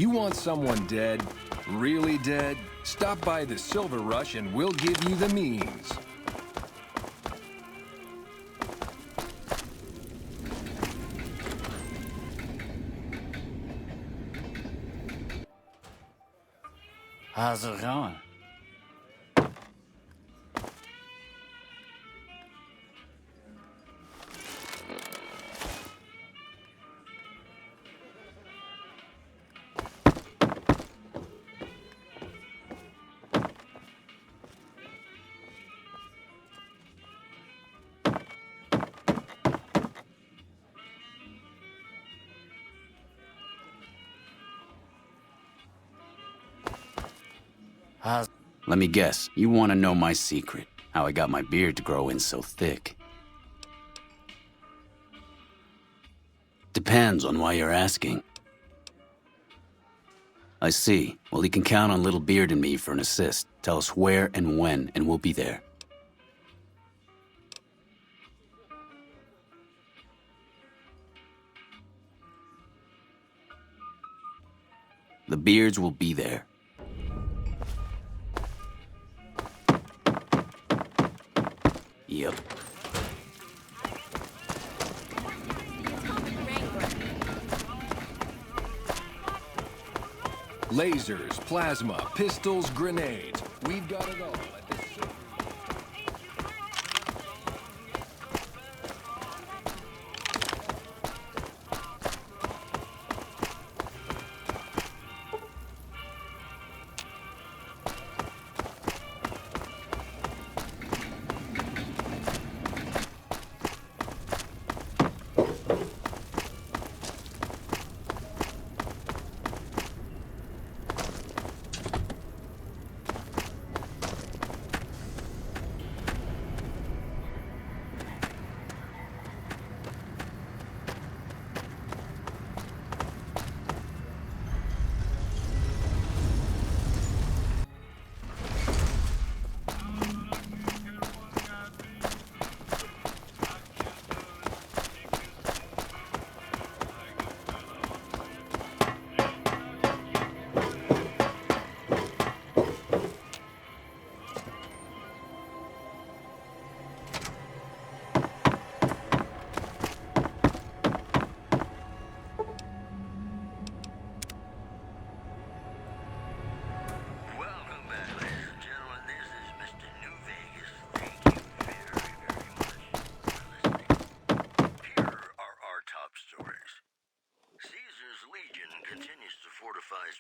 You want someone dead? Really dead? Stop by the Silver Rush and we'll give you the means. How's it going? Let me guess, you want to know my secret, how I got my beard to grow in so thick. Depends on why you're asking. I see. Well, you can count on Little Beard and me for an assist. Tell us where and when, and we'll be there. The Beards will be there. Yep. Lasers, plasma, pistols, grenades. We've got it all.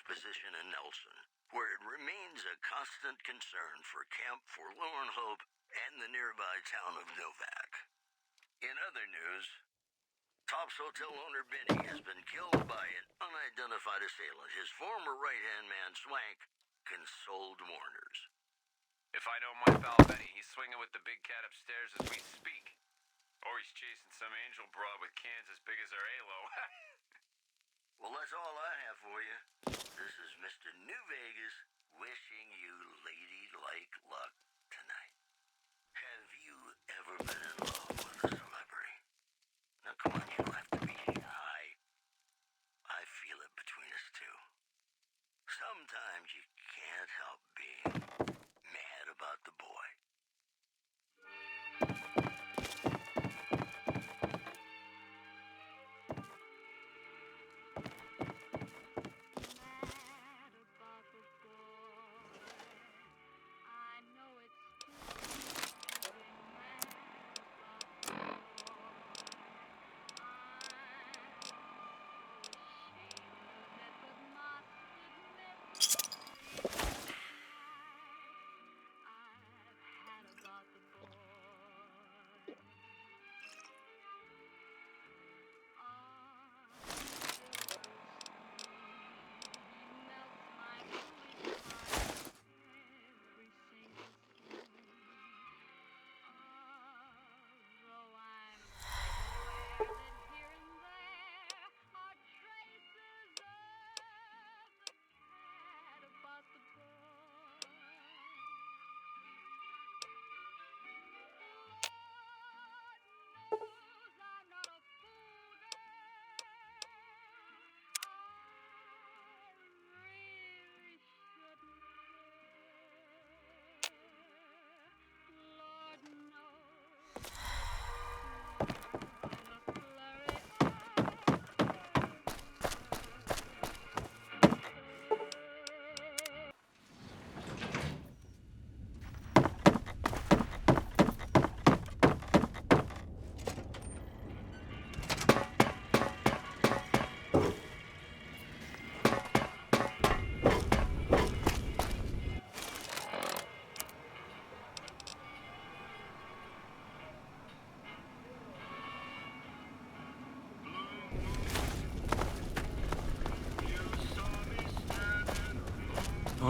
Position in Nelson, where it remains a constant concern for Camp Forlorn Hope and the nearby town of Novak. In other news, Top's hotel owner Benny has been killed by an unidentified assailant. His former right-hand man, Swank, consoled mourners. If I know my pal Benny, he's swinging with the big cat upstairs as we speak. Or he's chasing some angel broad with cans as big as our halo. Well, that's all I have for you. This is Mr. New Vegas wishing you ladylike luck tonight. Have you ever been in love with a celebrity? Now, come on, you don't have to be high. I feel it between us two. Sometimes you can't help being mad about the boy. I know it's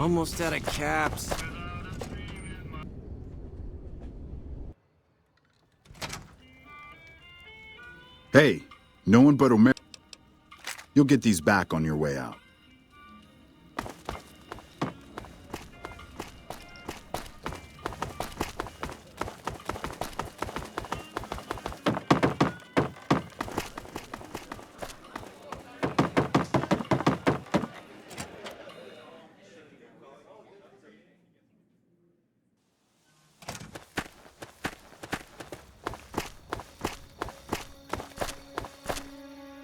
Almost out of caps. Hey, no one but Omer. You'll get these back on your way out.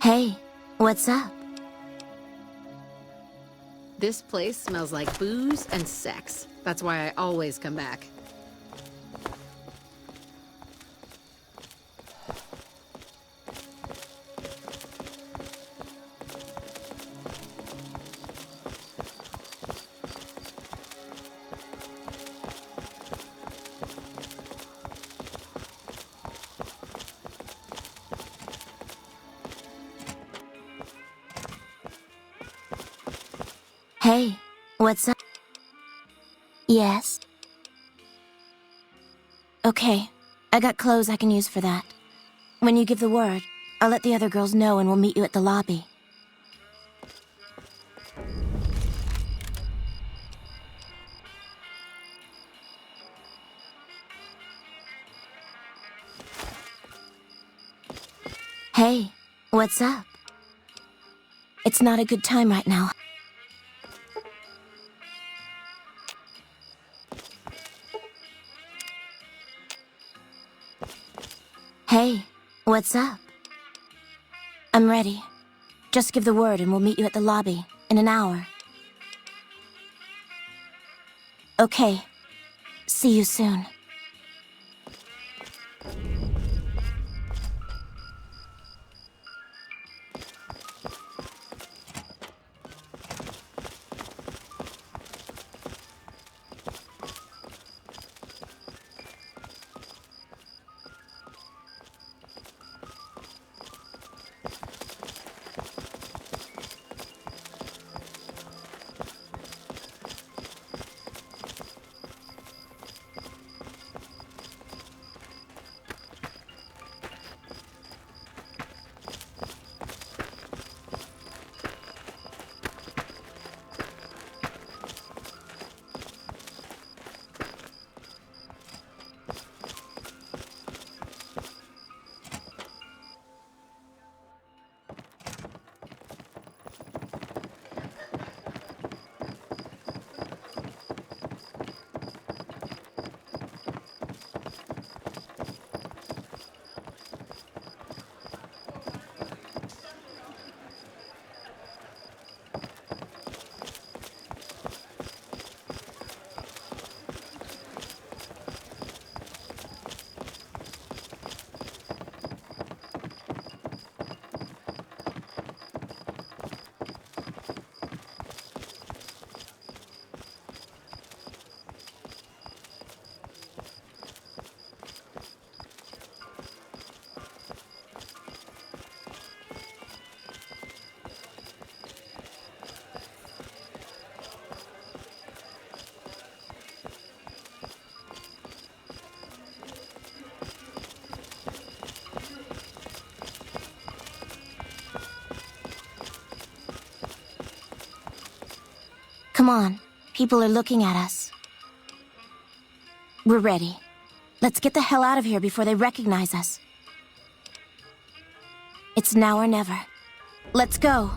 Hey, what's up? This place smells like booze and sex. That's why I always come back. Hey, what's up? Yes? Okay, I got clothes I can use for that. When you give the word, I'll let the other girls know and we'll meet you at the lobby. Hey, what's up? It's not a good time right now. Hey, what's up? I'm ready. Just give the word and we'll meet you at the lobby in an hour. Okay. See you soon. Come on, people are looking at us. We're ready. Let's get the hell out of here before they recognize us. It's now or never. Let's go.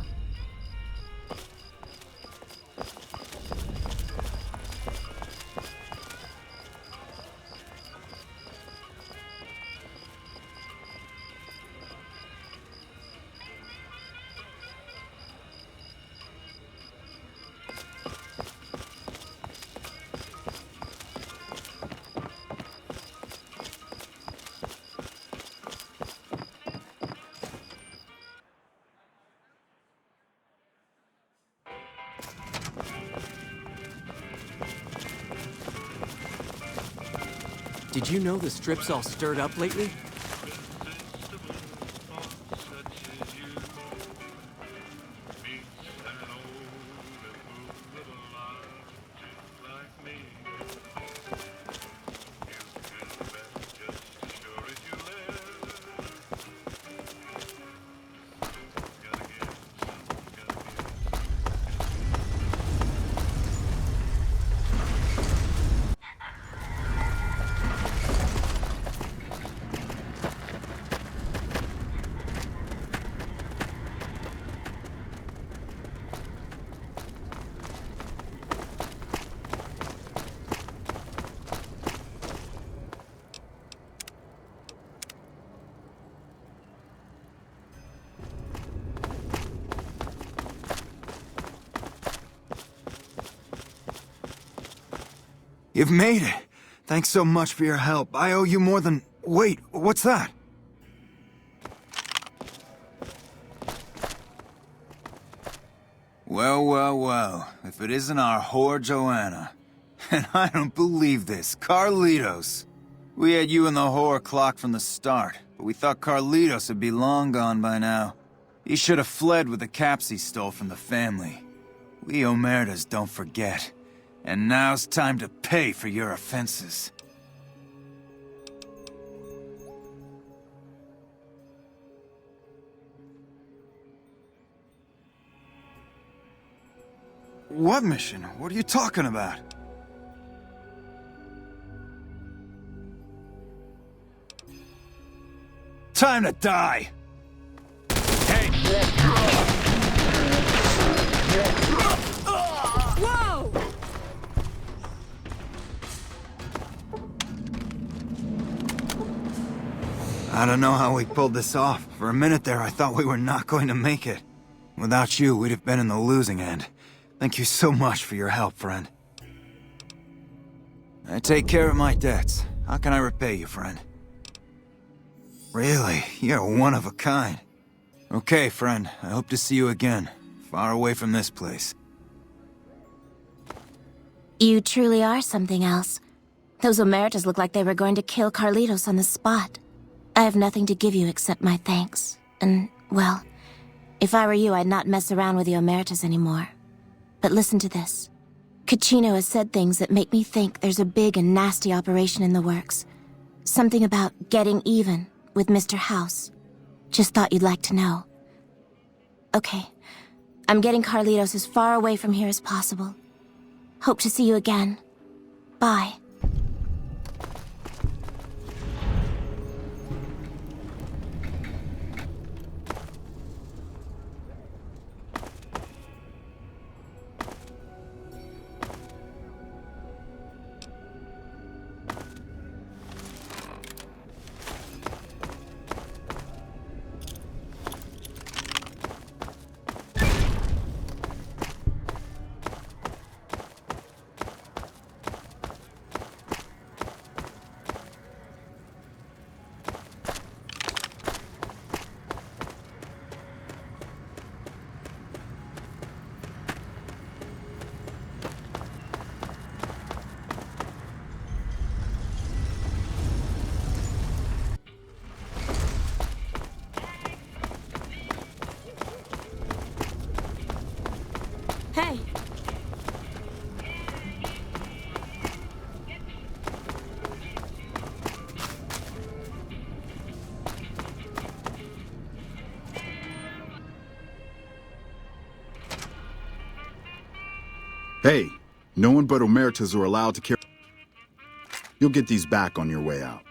Did you know the strip's all stirred up lately? You've made it. Thanks so much for your help. I owe you more than... Wait, what's that? Well, well, well. If it isn't our whore Joanna. And I don't believe this. Carlitos. We had you and the whore clocked from the start, but we thought Carlitos would be long gone by now. He should have fled with the caps he stole from the family. We Omertas don't forget. And now's time to pay for your offenses. What mission? What are you talking about? Time to die! Whoa! I don't know how we pulled this off. For a minute there, I thought we were not going to make it. Without you, we'd have been in the losing end. Thank you so much for your help, friend. I take care of my debts. How can I repay you, friend? Really? You're one of a kind. Okay, friend. I hope to see you again. Far away from this place. You truly are something else. Those Omertas look like they were going to kill Carlitos on the spot. I have nothing to give you except my thanks. And, well, if I were you, I'd not mess around with the Omertas anymore. But listen to this. Kachino has said things that make me think there's a big and nasty operation in the works. Something about getting even with Mr. House. Just thought you'd like to know. Okay. I'm getting Carlitos as far away from here as possible. Hope to see you again. Bye. Hey. Hey, no one but Omertas are allowed to carry... You'll get these back on your way out.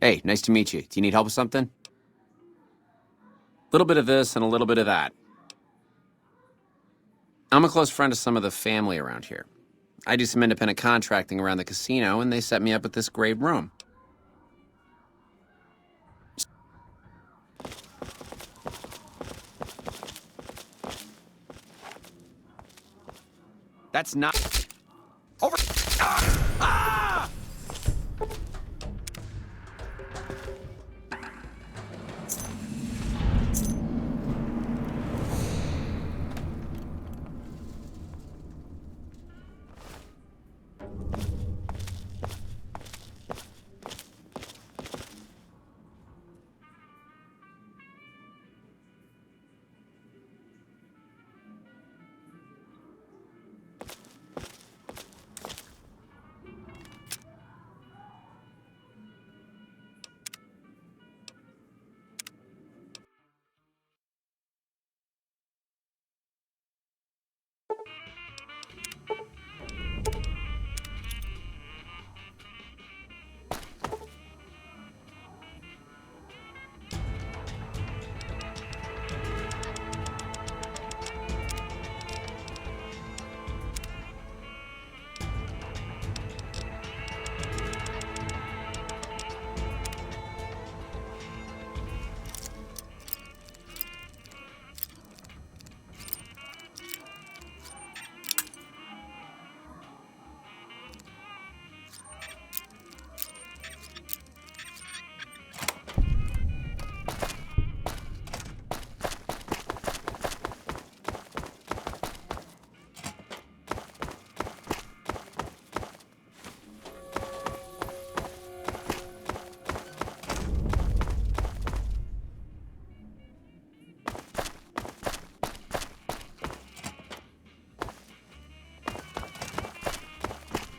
Hey, nice to meet you. Do you need help with something? A little bit of this and a little bit of that. I'm a close friend of some of the family around here. I do some independent contracting around the casino, and they set me up with this great room. That's not... Over... Ah!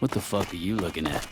What the fuck are you looking at?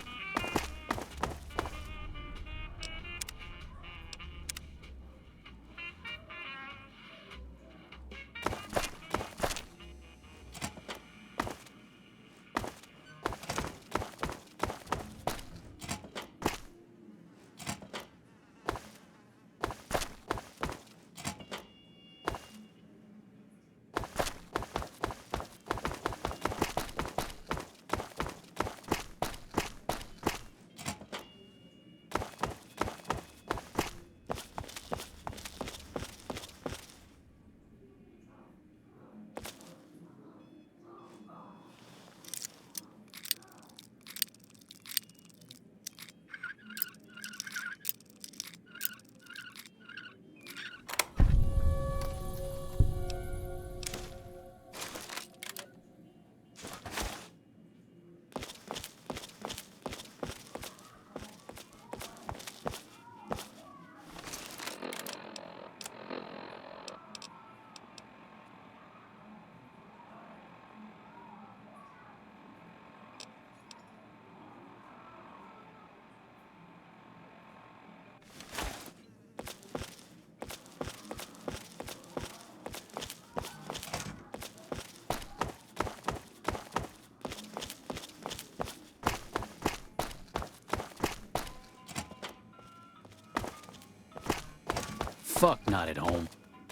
Fuck, not at home.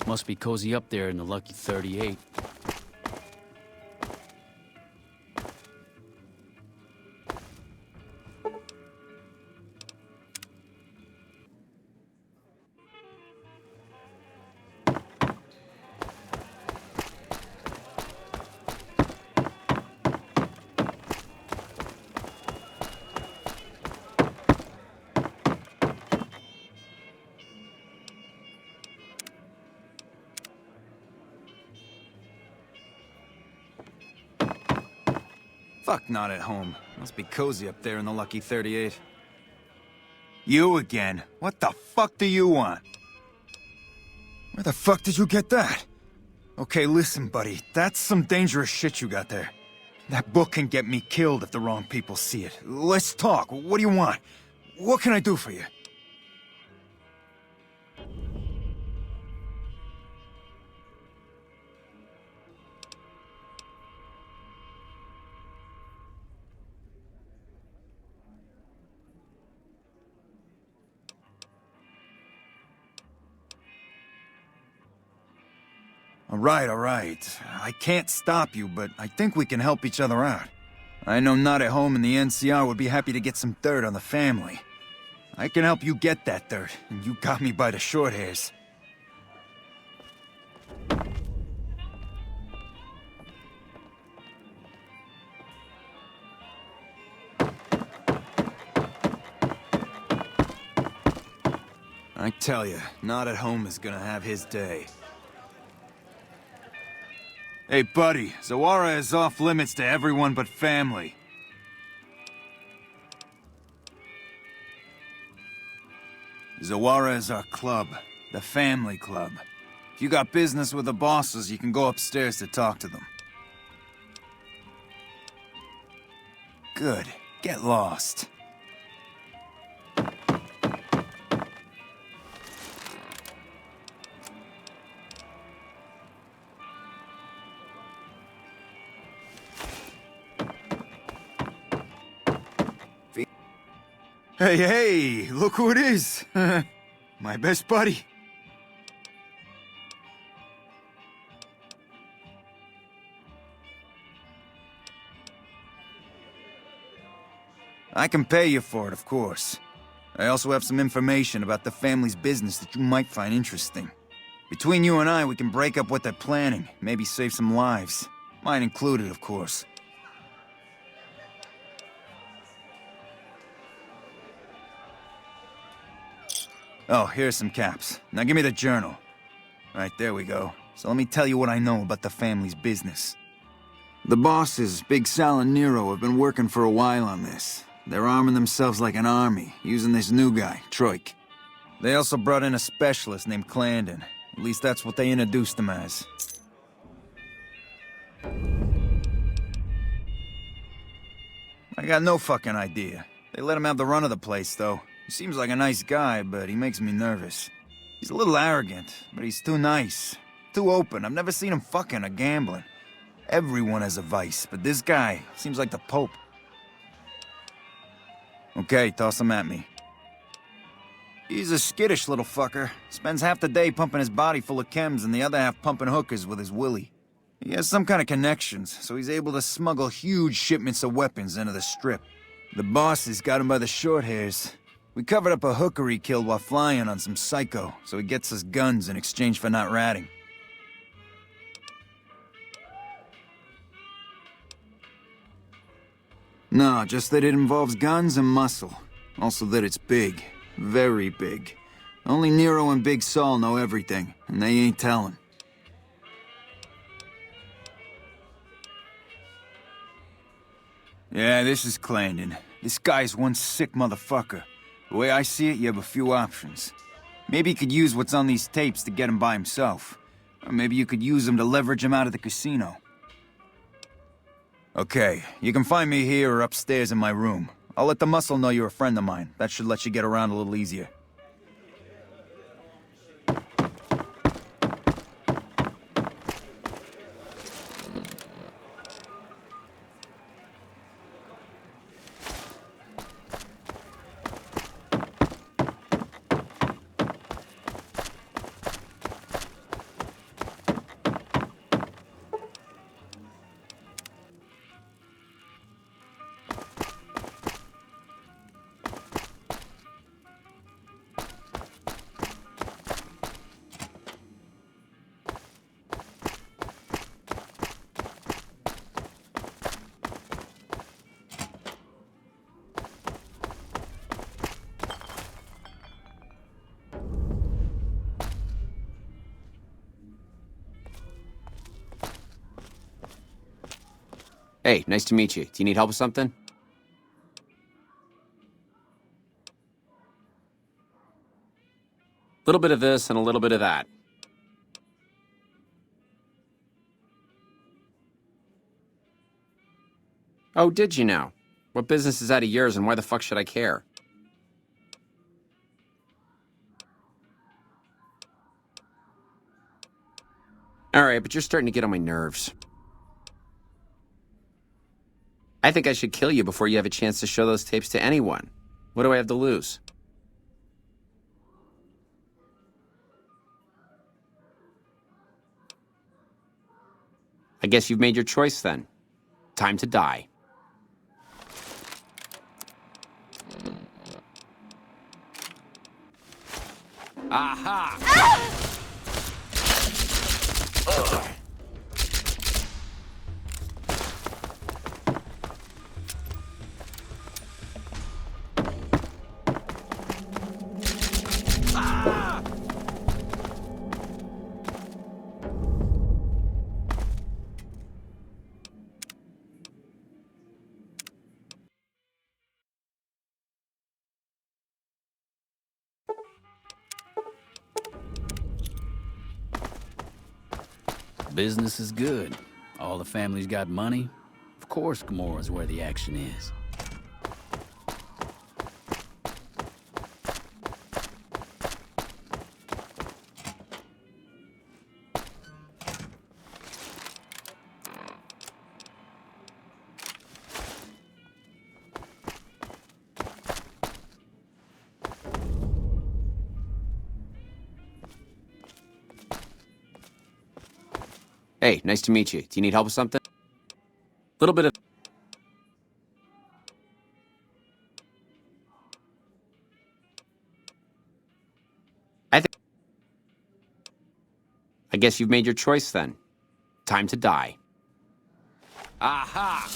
Must be cozy up there in the Lucky 38. Fuck, not at home. Must be cozy up there in the Lucky 38. You again? What the fuck do you want? Where the fuck did you get that? Okay, listen, buddy. That's some dangerous shit you got there. That book can get me killed if the wrong people see it. Let's talk. What do you want? What can I do for you? All right. I can't stop you, but I think we can help each other out. I know Not at Home and the NCR would be happy to get some dirt on the family. I can help you get that dirt, and you got me by the short hairs. I tell you, Not at Home is gonna have his day. Hey, buddy, Zawara is off limits to everyone but family. Zawara is our club, the family club. If you got business with the bosses, you can go upstairs to talk to them. Good. Get lost. Hey, look who it is. My best buddy. I can pay you for it, of course. I also have some information about the family's business that you might find interesting. Between you and I, we can break up what they're planning, maybe save some lives. Mine included, of course. Oh, here's some caps. Now give me the journal. Right, there we go. So let me tell you what I know about the family's business. The bosses, Big Sal and Nero, have been working for a while on this. They're arming themselves like an army, using this new guy, Troik. They also brought in a specialist named Clandon. At least that's what they introduced him as. I got no fucking idea. They let him have the run of the place, though. He seems like a nice guy, but he makes me nervous. He's a little arrogant, but he's too nice. Too open. I've never seen him fucking or gambling. Everyone has a vice, but this guy seems like the Pope. Okay, toss him at me. He's a skittish little fucker. Spends half the day pumping his body full of chems and the other half pumping hookers with his willy. He has some kind of connections, so he's able to smuggle huge shipments of weapons into the Strip. The bosses got him by the short hairs. We covered up a hooker he killed while flying on some psycho, so he gets us guns in exchange for not ratting. No, just that it involves guns and muscle. Also that it's big. Very big. Only Nero and Big Saul know everything, and they ain't telling. Yeah, this is Clandon. This guy's one sick motherfucker. The way I see it, you have a few options. Maybe you could use what's on these tapes to get him by himself. Or maybe you could use him to leverage him out of the casino. Okay, you can find me here or upstairs in my room. I'll let the muscle know you're a friend of mine. That should let you get around a little easier. Hey, nice to meet you. Do you need help with something? A little bit of this and a little bit of that. Oh, did you now? What business is that of yours and why the fuck should I care? Alright, but you're starting to get on my nerves. I think I should kill you before you have a chance to show those tapes to anyone. What do I have to lose? I guess you've made your choice then. Time to die. Aha! Business is good. All the family's got money. Of course, Gamora's where the action is. Hey, nice to meet you. Do you need help with something? Little bit of... I guess you've made your choice then. Time to die. Aha!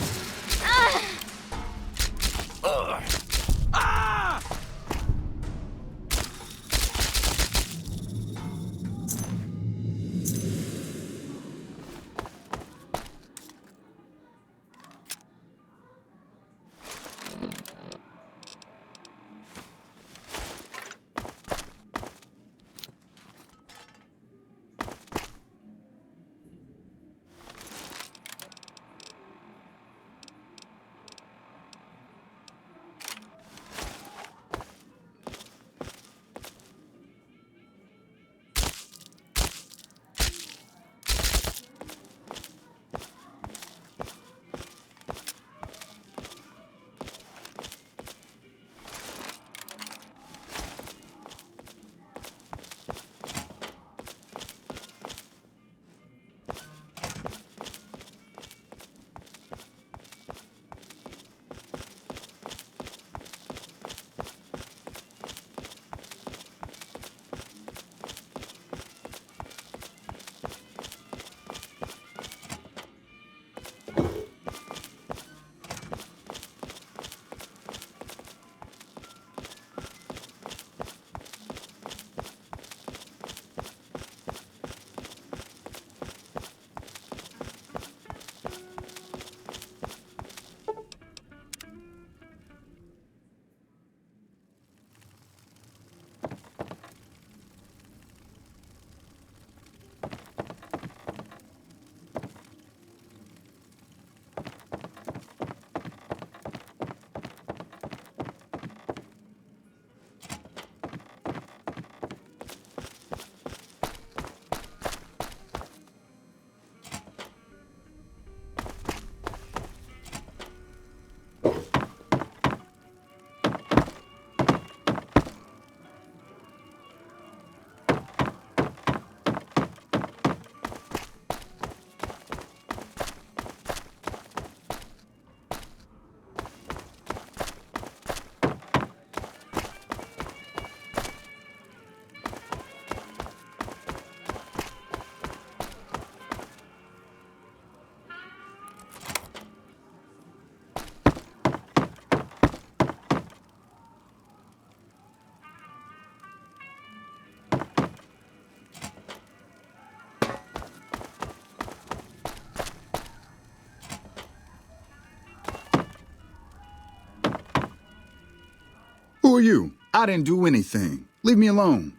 Who are you? I didn't do anything. Leave me alone.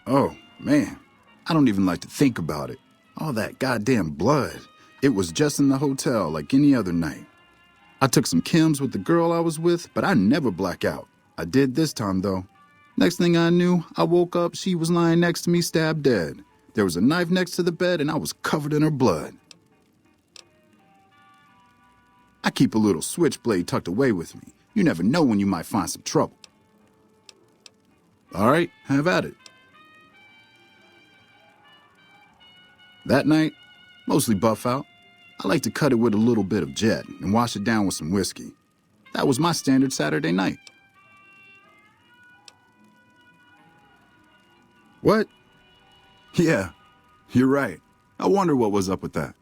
Oh, man. I don't even like to think about it. All that goddamn blood. It was just in the hotel like any other night. I took some chems with the girl I was with, but I never black out. I did this time, though. Next thing I knew, I woke up, she was lying next to me, stabbed dead. There was a knife next to the bed, and I was covered in her blood. I keep a little switchblade tucked away with me. You never know when you might find some trouble. All right, have at it. That night, mostly buff out. I like to cut it with a little bit of Jet and wash it down with some whiskey. That was my standard Saturday night. What? Yeah, you're right. I wonder what was up with that.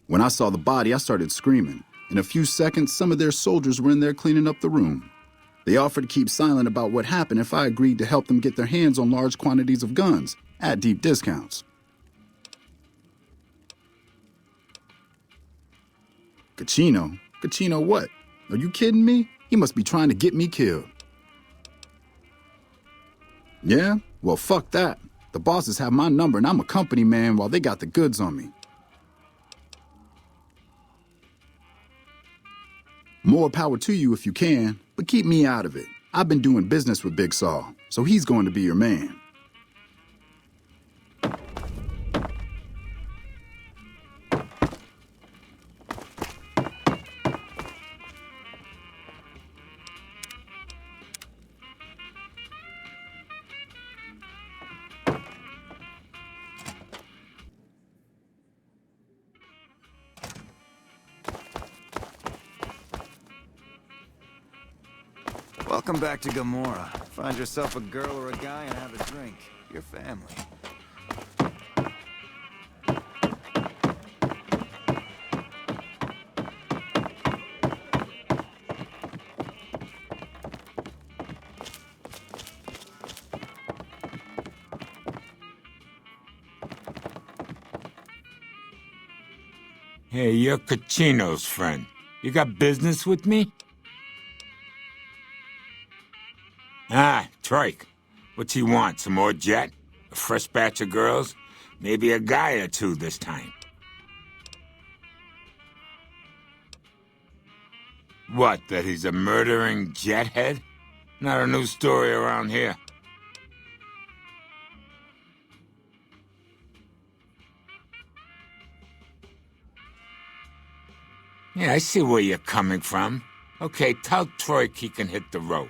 When I saw the body, I started screaming. In a few seconds, some of their soldiers were in there cleaning up the room. They offered to keep silent about what happened if I agreed to help them get their hands on large quantities of guns at deep discounts. Cachino? Cachino what? Are you kidding me? He must be trying to get me killed. Yeah? Well, fuck that. The bosses have my number and I'm a company man while they got the goods on me. More power to you if you can, but keep me out of it. I've been doing business with Big Saul, so he's going to be your man. Welcome back to Gomorrah. Find yourself a girl or a guy and have a drink. Your family. Hey, you're Cachino's friend. You got business with me? Ah, Troik. What's he want? Some more Jet? A fresh batch of girls? Maybe a guy or two this time. What, that he's a murdering jethead? Not a new story around here. Yeah, I see where you're coming from. Okay, tell Troik he can hit the road.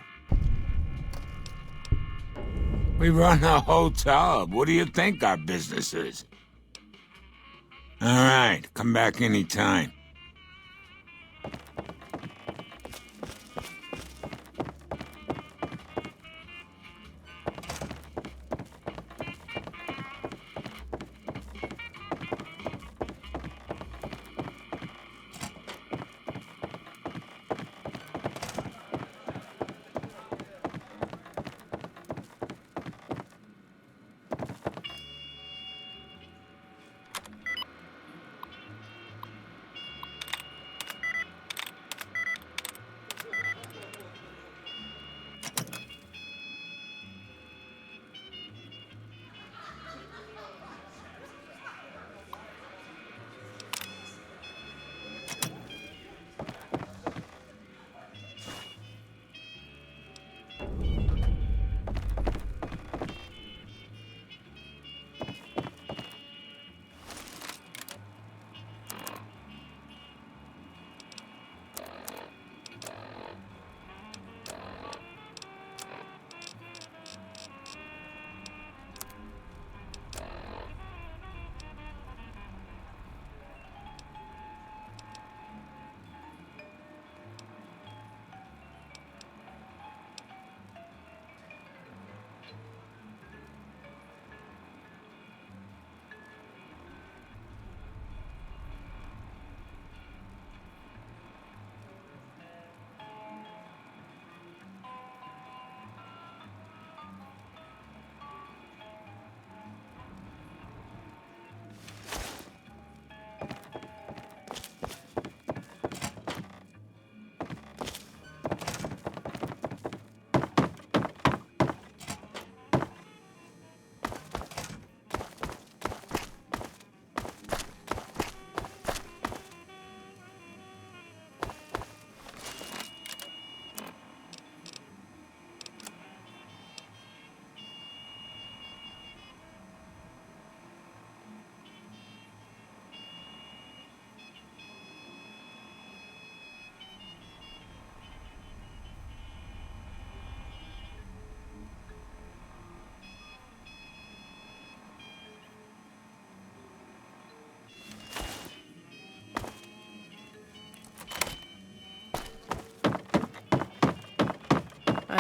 We run a hotel. What do you think our business is? All right, come back anytime.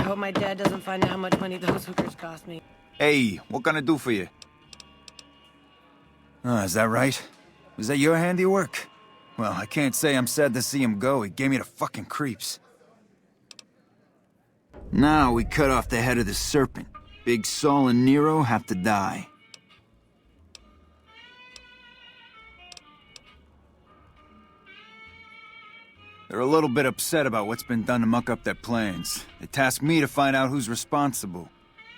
hope my dad doesn't find out how much money those hookers cost me. Hey, what can I do for you? Is that right? Was that your handiwork? Well, I can't say I'm sad to see him go. He gave me the fucking creeps. Now we cut off the head of the serpent. Big Saul and Nero have to die. They're a little bit upset about what's been done to muck up their plans. They tasked me to find out who's responsible.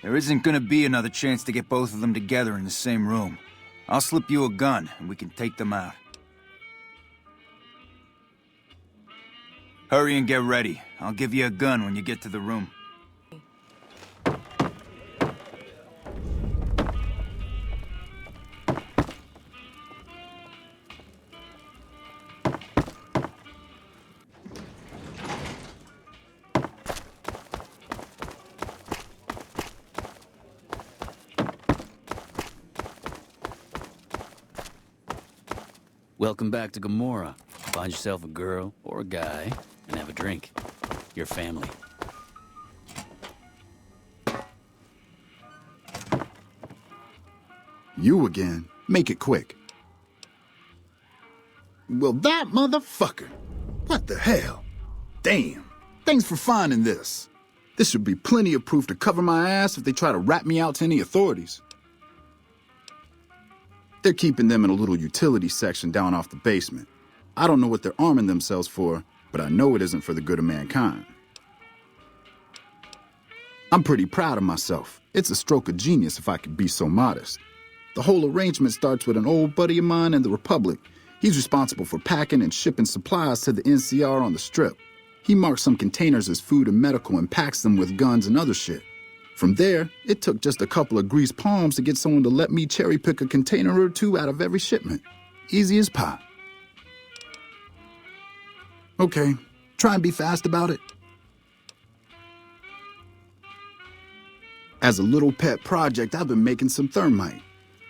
There isn't gonna be another chance to get both of them together in the same room. I'll slip you a gun, and we can take them out. Hurry and get ready. I'll give you a gun when you get to the room. Welcome back to Gomorrah. Find yourself a girl or a guy and have a drink. Your family. You again. Make it quick. Well, that motherfucker. What the hell? Damn. Thanks for finding this. This should be plenty of proof to cover my ass if they try to rat me out to any authorities. They're keeping them in a little utility section down off the basement. I don't know what they're arming themselves for, but I know it isn't for the good of mankind. I'm pretty proud of myself. It's a stroke of genius if I could be so modest. The whole arrangement starts with an old buddy of mine in the Republic. He's responsible for packing and shipping supplies to the NCR on the Strip. He marks some containers as food and medical and packs them with guns and other shit. From there, it took just a couple of greased palms to get someone to let me cherry-pick a container or two out of every shipment. Easy as pie. Okay, try and be fast about it. As a little pet project, I've been making some thermite.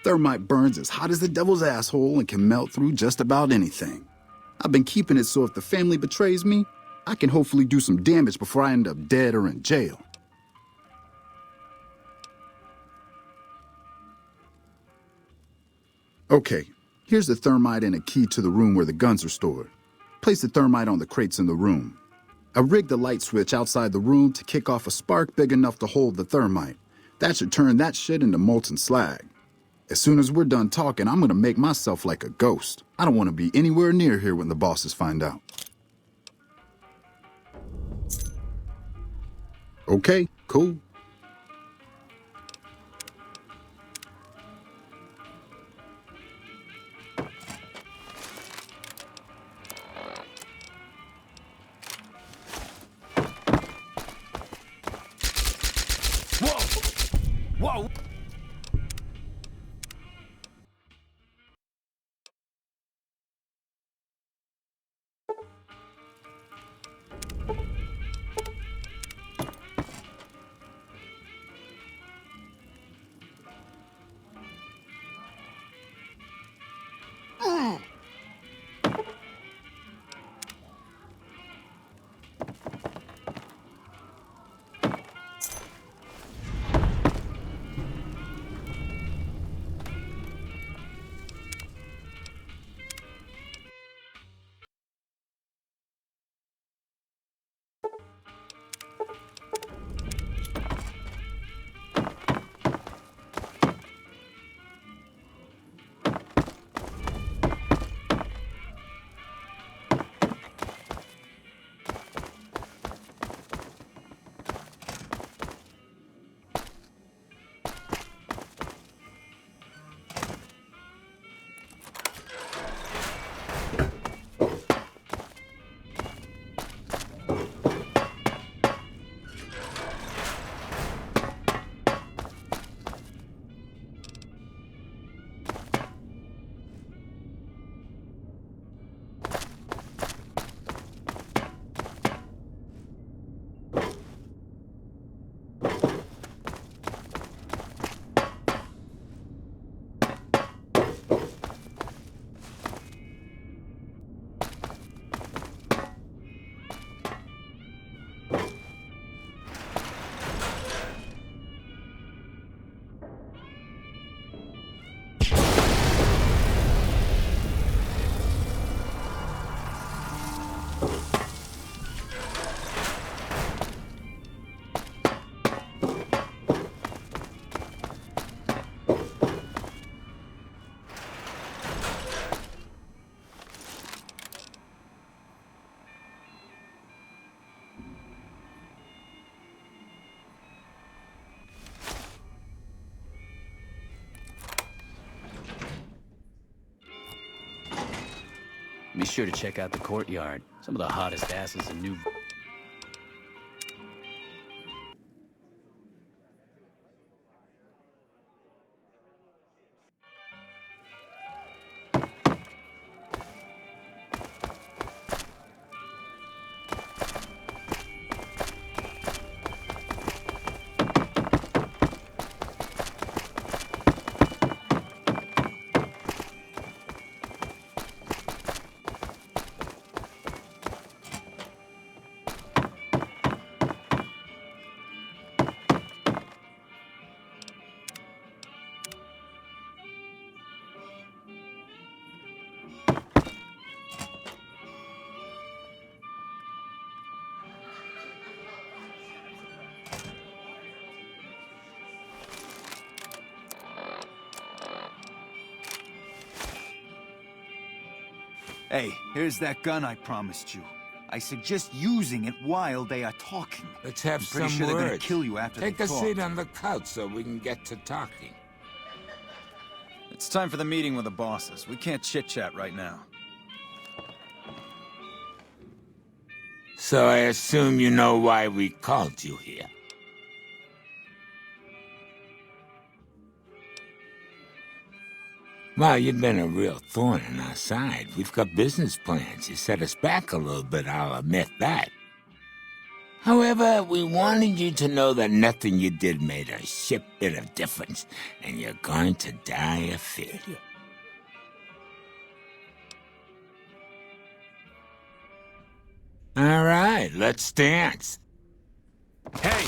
Thermite burns as hot as the devil's asshole and can melt through just about anything. I've been keeping it so if the family betrays me, I can hopefully do some damage before I end up dead or in jail. Okay, here's the thermite and a key to the room where the guns are stored. Place the thermite on the crates in the room. I rigged the light switch outside the room to kick off a spark big enough to hold the thermite. That should turn that shit into molten slag. As soon as we're done talking, I'm gonna make myself like a ghost. I don't want to be anywhere near here when the bosses find out. Okay, cool. Whoa! Be sure to check out the courtyard. Some of the hottest asses in New... Hey, here's that gun I promised you. I suggest using it while they are talking. Let's have I'm pretty some sure they're gonna words. kill you after Take they a talk. seat on the couch so we can get to talking. It's time for the meeting with the bosses. We can't chit-chat right now. So I assume you know why we called you here. Well, you've been a real thorn in our side. We've got business plans. You set us back a little bit, I'll admit that. However, we wanted you to know that nothing you did made a shit bit of difference, and you're going to die a failure. All right, let's dance. Hey!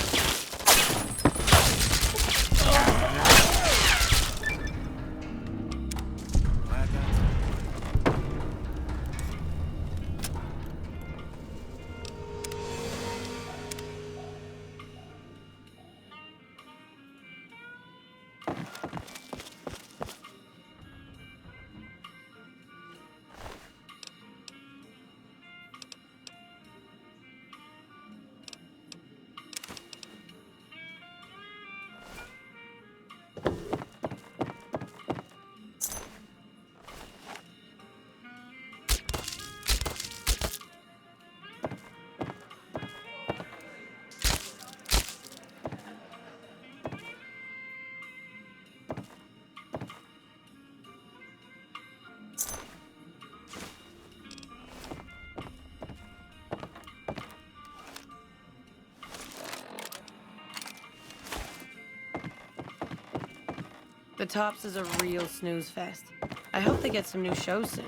The Tops is a real snooze fest. I hope they get some new shows soon.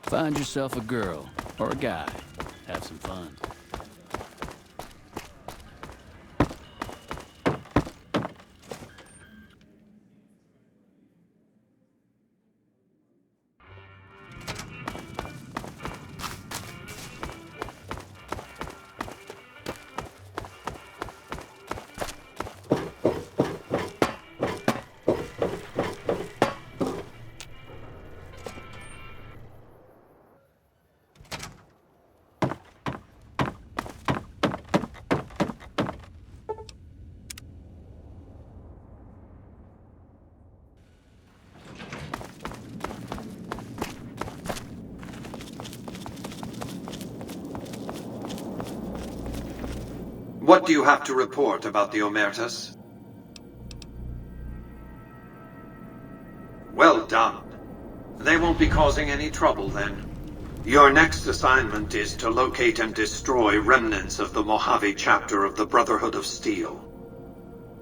Find yourself a girl or a guy. Have some fun. What do you have to report about the Omertas? Well done. They won't be causing any trouble then. Your next assignment is to locate and destroy remnants of the Mojave chapter of the Brotherhood of Steel.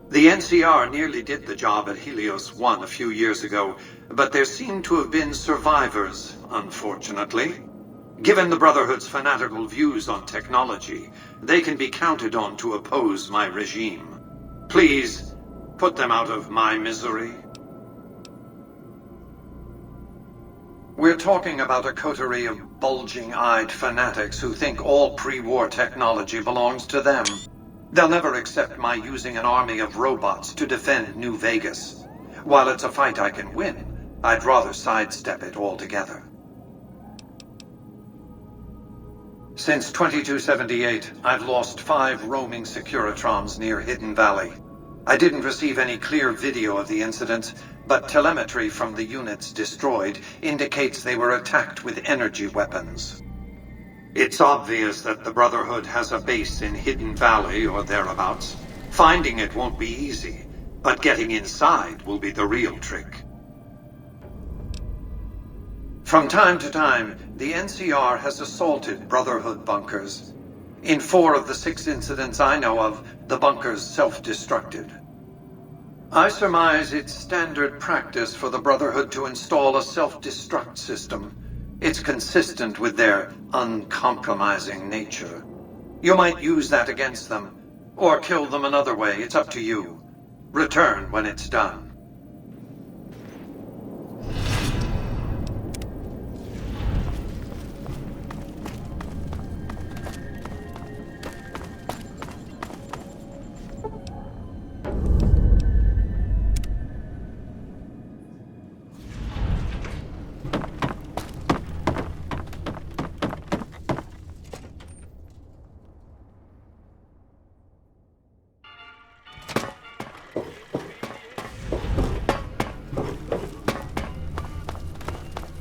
The NCR nearly did the job at Helios 1 a few years ago, but there seem to have been survivors, unfortunately. Given the Brotherhood's fanatical views on technology, they can be counted on to oppose my regime. Please, put them out of my misery. We're talking about a coterie of bulging-eyed fanatics who think all pre-war technology belongs to them. They'll never accept my using an army of robots to defend New Vegas. While it's a fight I can win, I'd rather sidestep it altogether. Since 2278, I've lost 5 roaming Securitrons near Hidden Valley. I didn't receive any clear video of the incident, but telemetry from the units destroyed indicates they were attacked with energy weapons. It's obvious that the Brotherhood has a base in Hidden Valley or thereabouts. Finding it won't be easy, but getting inside will be the real trick. From time to time, the NCR has assaulted Brotherhood bunkers. In 4 of the 6 incidents I know of, the bunkers self-destructed. I surmise it's standard practice for the Brotherhood to install a self-destruct system. It's consistent with their uncompromising nature. You might use that against them, or kill them another way. It's up to you. Return when it's done.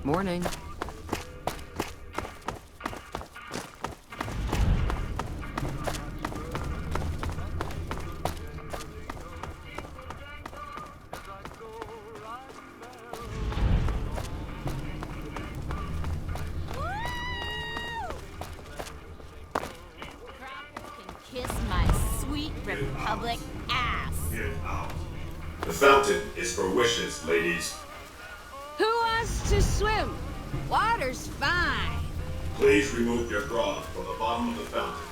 Morning. Kiss my sweet Republic ass. Get out. The fountain is for wishes, ladies. Who wants to swim? Water's fine. Please remove your grog from the bottom of the fountain.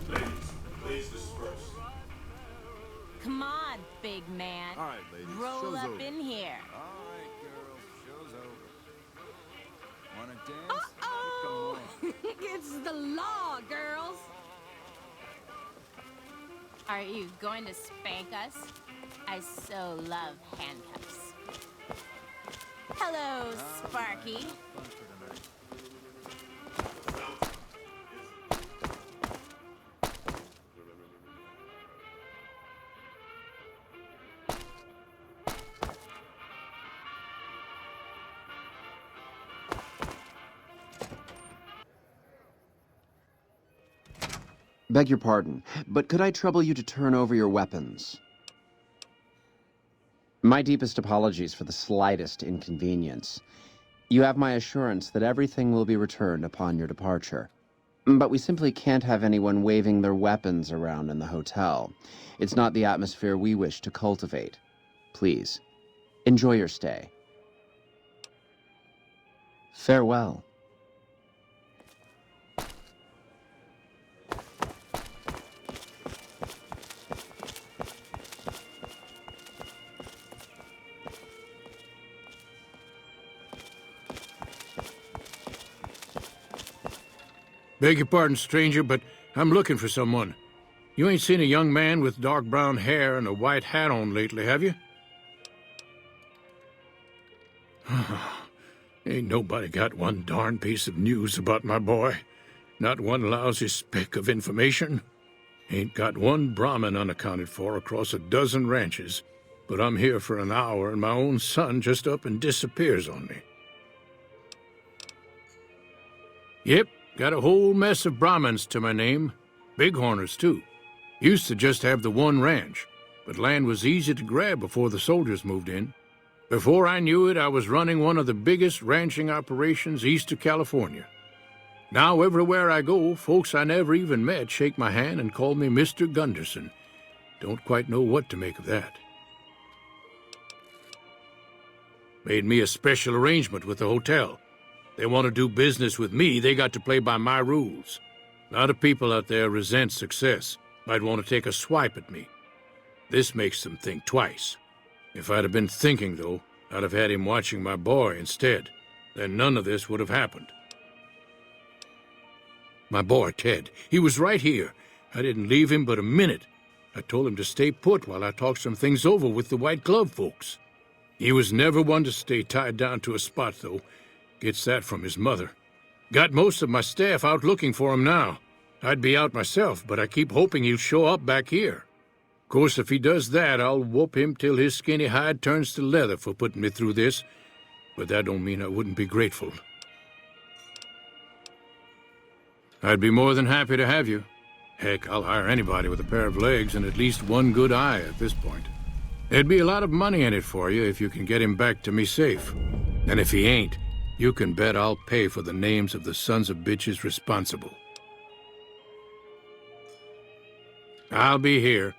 Ladies, please disperse. Come on, big man. All right, ladies. Roll Show's up over. in here. All right, girls. Show's over. Wanna dance? Uh-oh! It's the law, girls. Are you going to spank us? I so love handcuffs. Hello, Sparky. Beg your pardon, but could I trouble you to turn over your weapons? My deepest apologies for the slightest inconvenience. You have my assurance that everything will be returned upon your departure. But we simply can't have anyone waving their weapons around in the hotel. It's not the atmosphere we wish to cultivate. Please, enjoy your stay. Farewell. Beg your pardon, stranger, but I'm looking for someone. You ain't seen a young man with dark brown hair and a white hat on lately, have you? Ain't nobody got one darn piece of news about my boy. Not one lousy speck of information. Ain't got one Brahmin unaccounted for across a dozen ranches. But I'm here for an hour and my own son just up and disappears on me. Yep, got a whole mess of Brahmins to my name. Bighorners, too. Used to just have the one ranch, but land was easy to grab before the soldiers moved in. Before I knew it, I was running one of the biggest ranching operations east of California. Now, everywhere I go, folks I never even met shake my hand and call me Mr. Gunderson. Don't quite know what to make of that. Made me a special arrangement with the hotel. They want to do business with me, they got to play by my rules. A lot of people out there resent success, might want to take a swipe at me. This makes them think twice. If I'd have been thinking, though, I'd have had him watching my boy instead. Then none of this would have happened. My boy, Ted, he was right here. I didn't leave him but a minute. I told him to stay put while I talked some things over with the White Glove folks. He was never one to stay tied down to a spot, though. Gets that from his mother. Got most of my staff out looking for him now. I'd be out myself, but I keep hoping he'll show up back here. Of course, if he does that, I'll whoop him till his skinny hide turns to leather for putting me through this. But that don't mean I wouldn't be grateful. I'd be more than happy to have you. Heck, I'll hire anybody with a pair of legs and at least one good eye at this point. There'd be a lot of money in it for you if you can get him back to me safe. And if he ain't, you can bet I'll pay for the names of the sons of bitches responsible. I'll be here.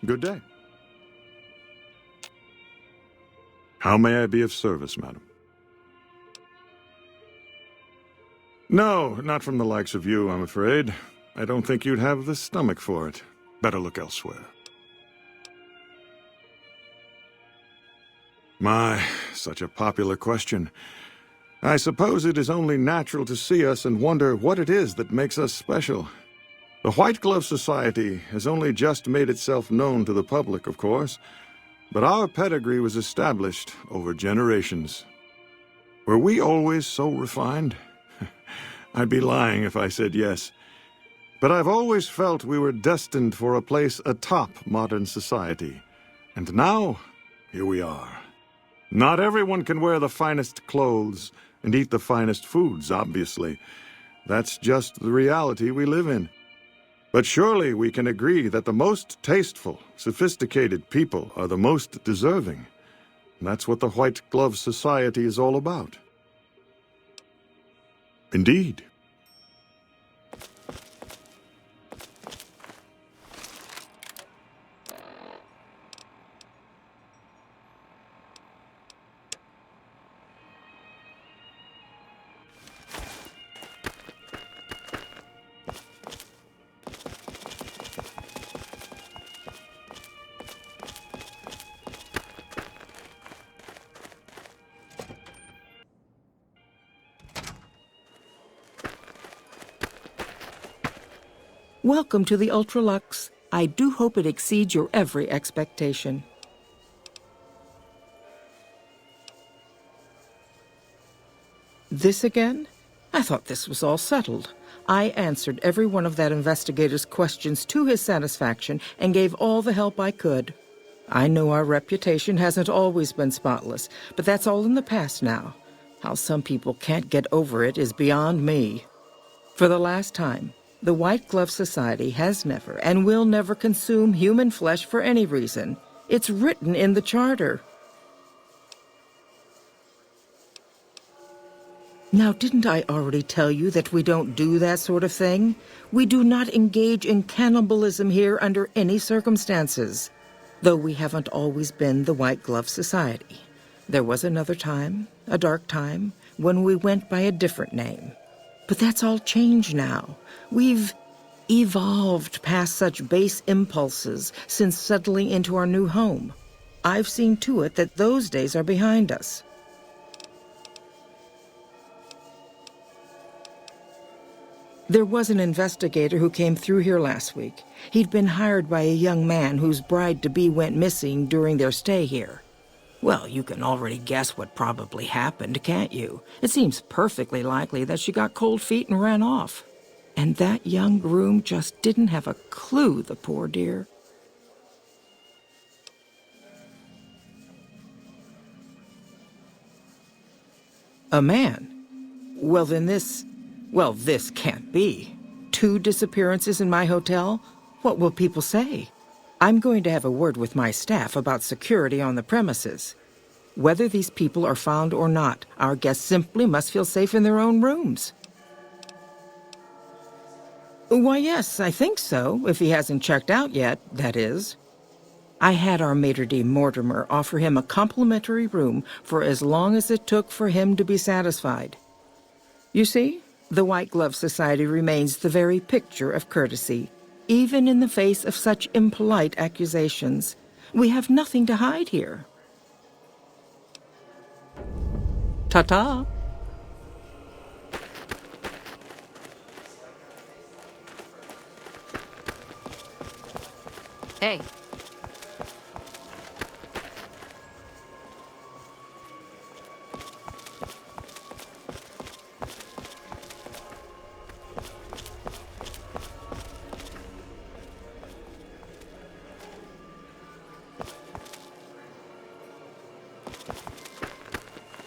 Good day. How may I be of service, madam? No, not from the likes of you, I'm afraid. I don't think you'd have the stomach for it. Better look elsewhere. My, such a popular question. I suppose it is only natural to see us and wonder what it is that makes us special. The White Glove Society has only just made itself known to the public, of course, but our pedigree was established over generations. Were we always so refined? I'd be lying if I said yes. But I've always felt we were destined for a place atop modern society. And now, here we are. Not everyone can wear the finest clothes and eat the finest foods, obviously. That's just the reality we live in. But surely we can agree that the most tasteful, sophisticated people are the most deserving. That's what the White Glove Society is all about. Indeed. Welcome to the Ultralux. I do hope it exceeds your every expectation. This again? I thought this was all settled. I answered every one of that investigator's questions to his satisfaction and gave all the help I could. I know our reputation hasn't always been spotless, but that's all in the past now. How some people can't get over it is beyond me. For the last time, the White Glove Society has never and will never consume human flesh for any reason. It's written in the charter. Now, didn't I already tell you that we don't do that sort of thing? We do not engage in cannibalism here under any circumstances. Though we haven't always been the White Glove Society. There was another time, a dark time, when we went by a different name. But that's all changed now. We've evolved past such base impulses since settling into our new home. I've seen to it that those days are behind us. There was an investigator who came through here last week. He'd been hired by a young man whose bride-to-be went missing during their stay here. Well, you can already guess what probably happened, can't you? It seems perfectly likely that she got cold feet and ran off. And that young groom just didn't have a clue, the poor dear. A man? Well, then this can't be. 2 disappearances in my hotel? What will people say? I'm going to have a word with my staff about security on the premises. Whether these people are found or not, our guests simply must feel safe in their own rooms. Why, yes, I think so, if he hasn't checked out yet, that is. I had our maitre d' Mortimer offer him a complimentary room for as long as it took for him to be satisfied. You see, the White Glove Society remains the very picture of courtesy, even in the face of such impolite accusations. We have nothing to hide here. Ta-ta. Hey.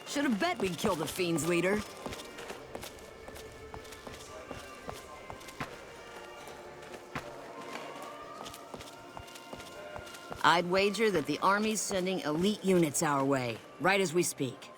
Should have bet we'd kill the Fiend's leader. I'd wager that the Army's sending elite units our way, right as we speak.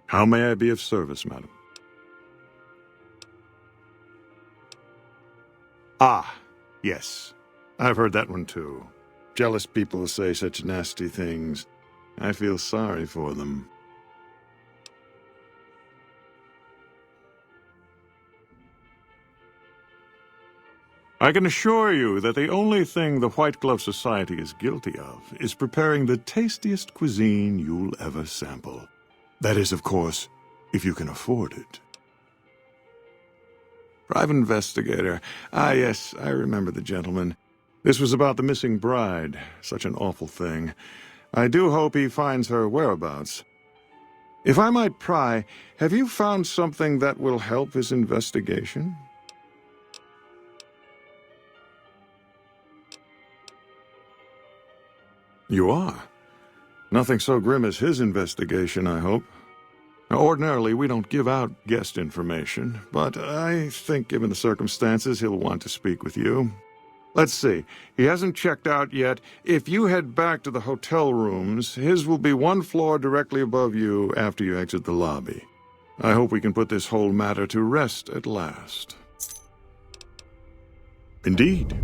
How may I be of service, madam? Ah, yes. I've heard that one too. Jealous people say such nasty things. I feel sorry for them. I can assure you that the only thing the White Glove Society is guilty of is preparing the tastiest cuisine you'll ever sample. That is, of course, if you can afford it. Private investigator. Ah, yes, I remember the gentleman. This was about the missing bride. Such an awful thing. I do hope he finds her whereabouts. If I might pry, have you found something that will help his investigation? You are? Nothing so grim as his investigation, I hope. Now, ordinarily, we don't give out guest information, but I think given the circumstances, he'll want to speak with you. Let's see. He hasn't checked out yet. If you head back to the hotel rooms, his will be 1 floor directly above you after you exit the lobby. I hope we can put this whole matter to rest at last. Indeed.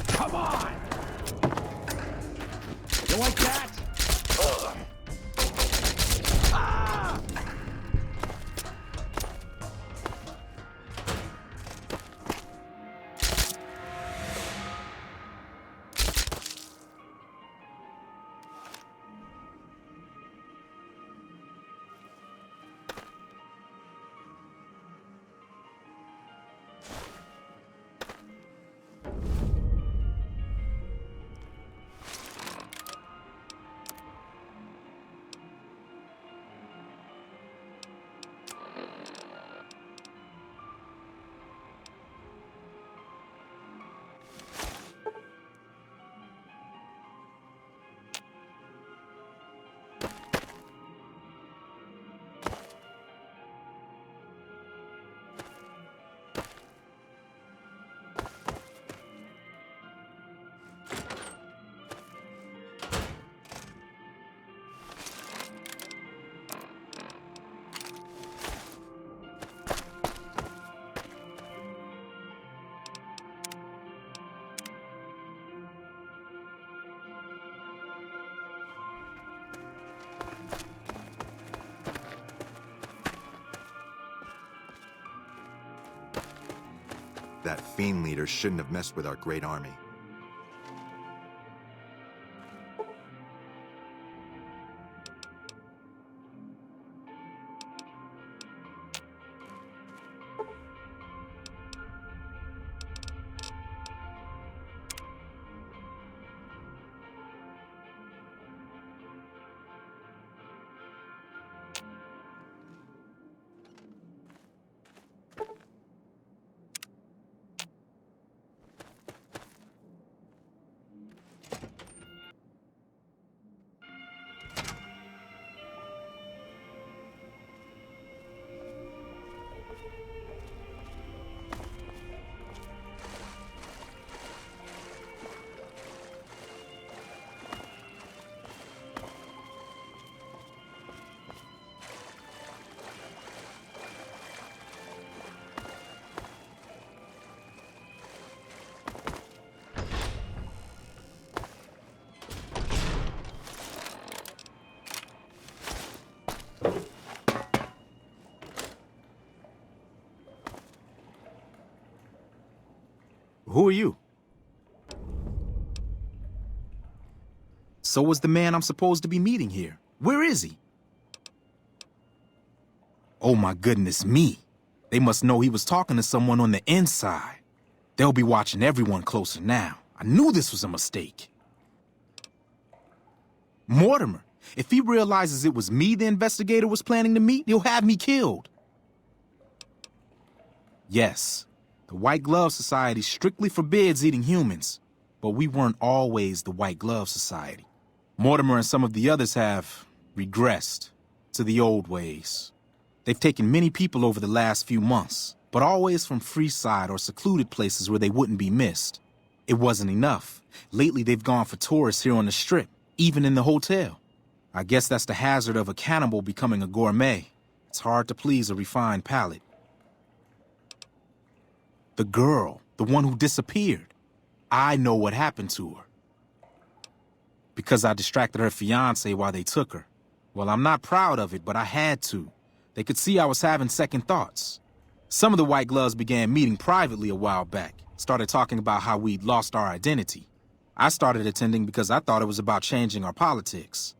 Come on! You like that? That fiend leader shouldn't have messed with our great army. Who are you? So is the man I'm supposed to be meeting here. Where is he? Oh my goodness me. They must know he was talking to someone on the inside. They'll be watching everyone closer now. I knew this was a mistake. Mortimer, if he realizes it was me the investigator was planning to meet, he'll have me killed. Yes. The White Glove Society strictly forbids eating humans, but we weren't always the White Glove Society. Mortimer and some of the others have regressed to the old ways. They've taken many people over the last few months, but always from Freeside or secluded places where they wouldn't be missed. It wasn't enough. Lately, they've gone for tourists here on the Strip, even in the hotel. I guess that's the hazard of a cannibal becoming a gourmet. It's hard to please a refined palate. The girl, the one who disappeared. I know what happened to her. Because I distracted her fiancé while they took her. Well, I'm not proud of it, but I had to. They could see I was having second thoughts. Some of the White Gloves began meeting privately a while back, started talking about how we'd lost our identity. I started attending because I thought it was about changing our politics.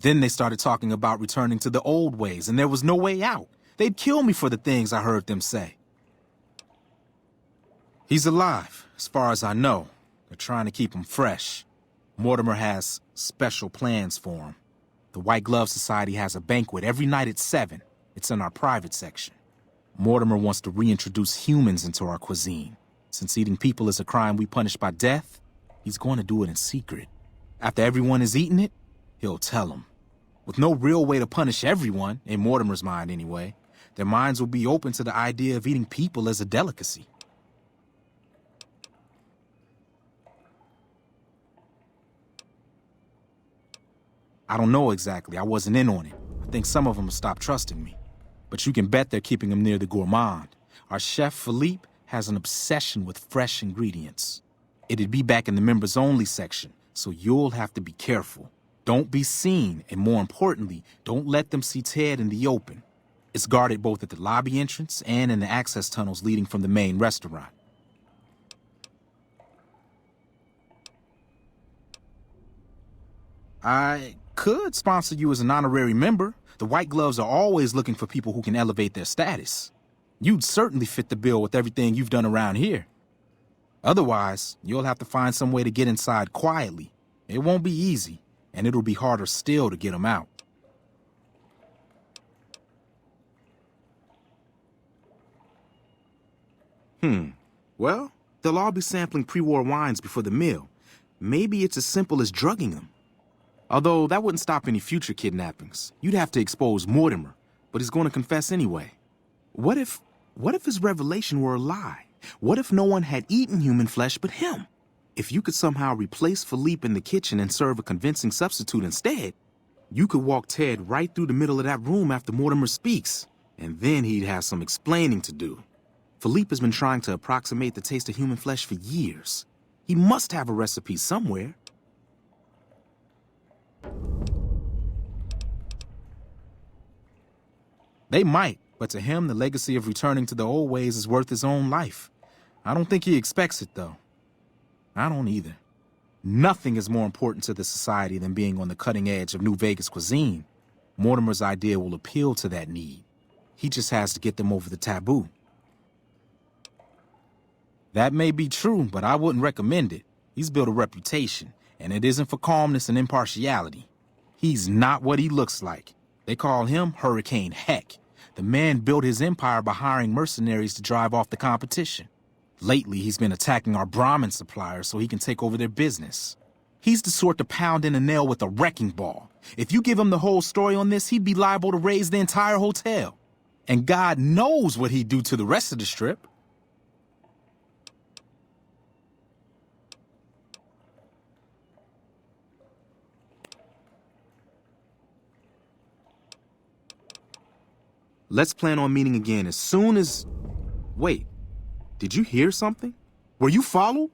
Then they started talking about returning to the old ways, and there was no way out. They'd kill me for the things I heard them say. He's alive, as far as I know. They're trying to keep him fresh. Mortimer has special plans for him. The White Glove Society has a banquet every night at 7. It's in our private section. Mortimer wants to reintroduce humans into our cuisine. Since eating people is a crime we punish by death, he's going to do it in secret. After everyone has eaten it, he'll tell them. With no real way to punish everyone, in Mortimer's mind anyway, their minds will be open to the idea of eating people as a delicacy. I don't know exactly. I wasn't in on it. I think some of them have stopped trusting me. But you can bet they're keeping him near the gourmand. Our chef, Philippe, has an obsession with fresh ingredients. It'd be back in the members-only section, so you'll have to be careful. Don't be seen, and more importantly, don't let them see Ted in the open. It's guarded both at the lobby entrance and in the access tunnels leading from the main restaurant. I could sponsor you as an honorary member. The White Gloves are always looking for people who can elevate their status. You'd certainly fit the bill with everything you've done around here. Otherwise, you'll have to find some way to get inside quietly. It won't be easy, and it'll be harder still to get them out. Well, they'll all be sampling pre-war wines before the meal. Maybe it's as simple as drugging them. Although that wouldn't stop any future kidnappings. You'd have to expose Mortimer, but he's going to confess anyway. What if his revelation were a lie? What if no one had eaten human flesh but him? If you could somehow replace Philippe in the kitchen and serve a convincing substitute instead, you could walk Ted right through the middle of that room after Mortimer speaks, and then he'd have some explaining to do. Philippe has been trying to approximate the taste of human flesh for years. He must have a recipe somewhere. They might, but to him, the legacy of returning to the old ways is worth his own life. I don't think he expects it, though. I don't either. Nothing is more important to the society than being on the cutting edge of New Vegas cuisine. Mortimer's idea will appeal to that need. He just has to get them over the taboo. That may be true, but I wouldn't recommend it. He's built a reputation, and it isn't for calmness and impartiality. He's not what he looks like. They call him Hurricane Heck. The man built his empire by hiring mercenaries to drive off the competition. Lately, he's been attacking our Brahmin suppliers so he can take over their business. He's the sort to pound in a nail with a wrecking ball. If you give him the whole story on this, he'd be liable to raise the entire hotel. And God knows what he'd do to the rest of the Strip. Let's plan on meeting again as soon as... Wait, did you hear something? Were you followed?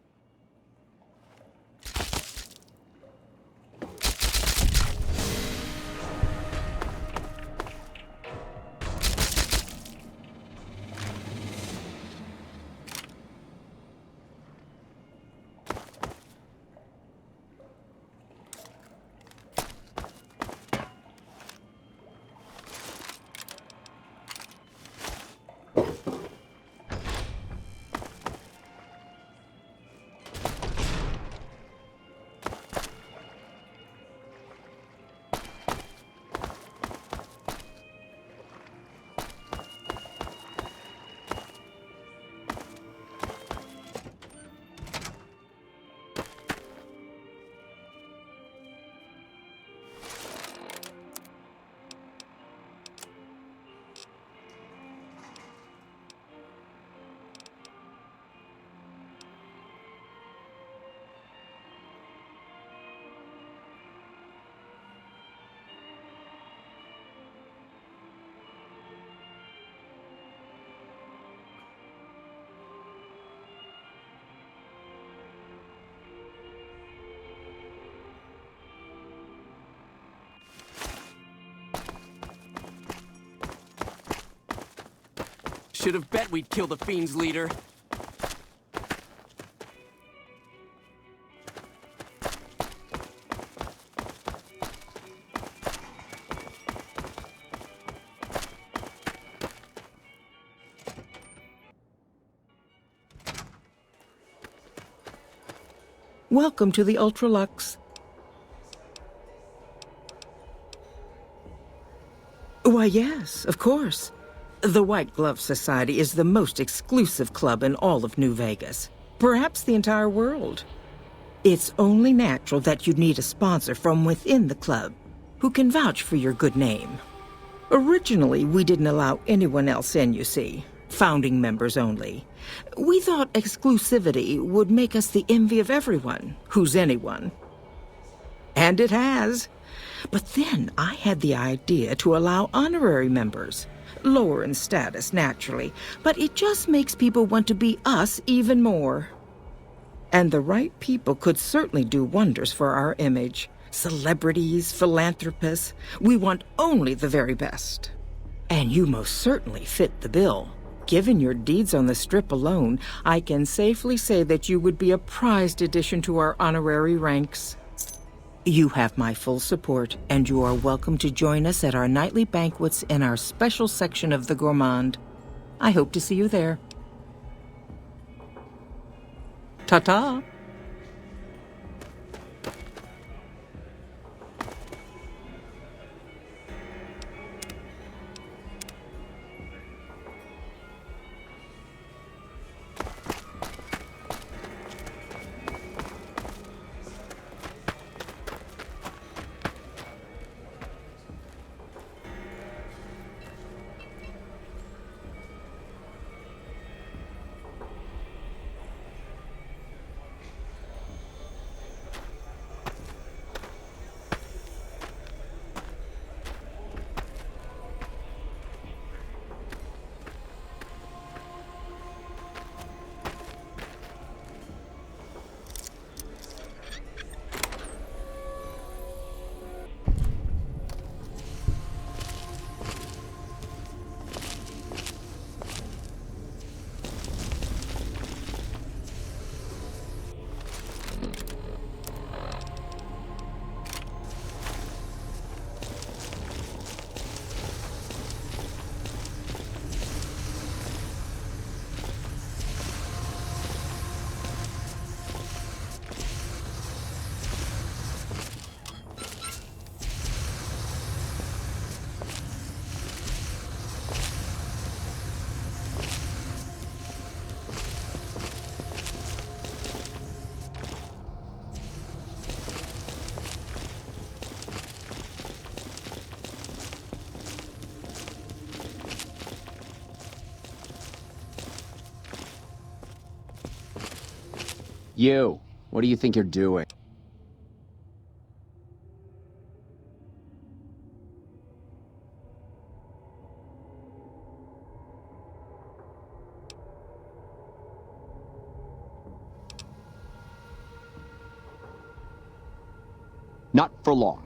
Should have bet we'd kill the Fiend's leader. Welcome to the Ultralux. Why, yes, of course. The White Glove Society is the most exclusive club in all of New Vegas, perhaps the entire world. It's only natural that you'd need a sponsor from within the club who can vouch for your good name. Originally, we didn't allow anyone else in, you see, founding members only. We thought exclusivity would make us the envy of everyone who's anyone. And it has. But then I had the idea to allow honorary members. Lower in status, naturally, but it just makes people want to be us even more. And the right people could certainly do wonders for our image. Celebrities, philanthropists, we want only the very best. And you most certainly fit the bill. Given your deeds on the Strip alone, I can safely say that you would be a prized addition to our honorary ranks. You have my full support, and you are welcome to join us at our nightly banquets in our special section of the Gourmand. I hope to see you there. Ta-ta! You, what do you think you're doing? Not for long.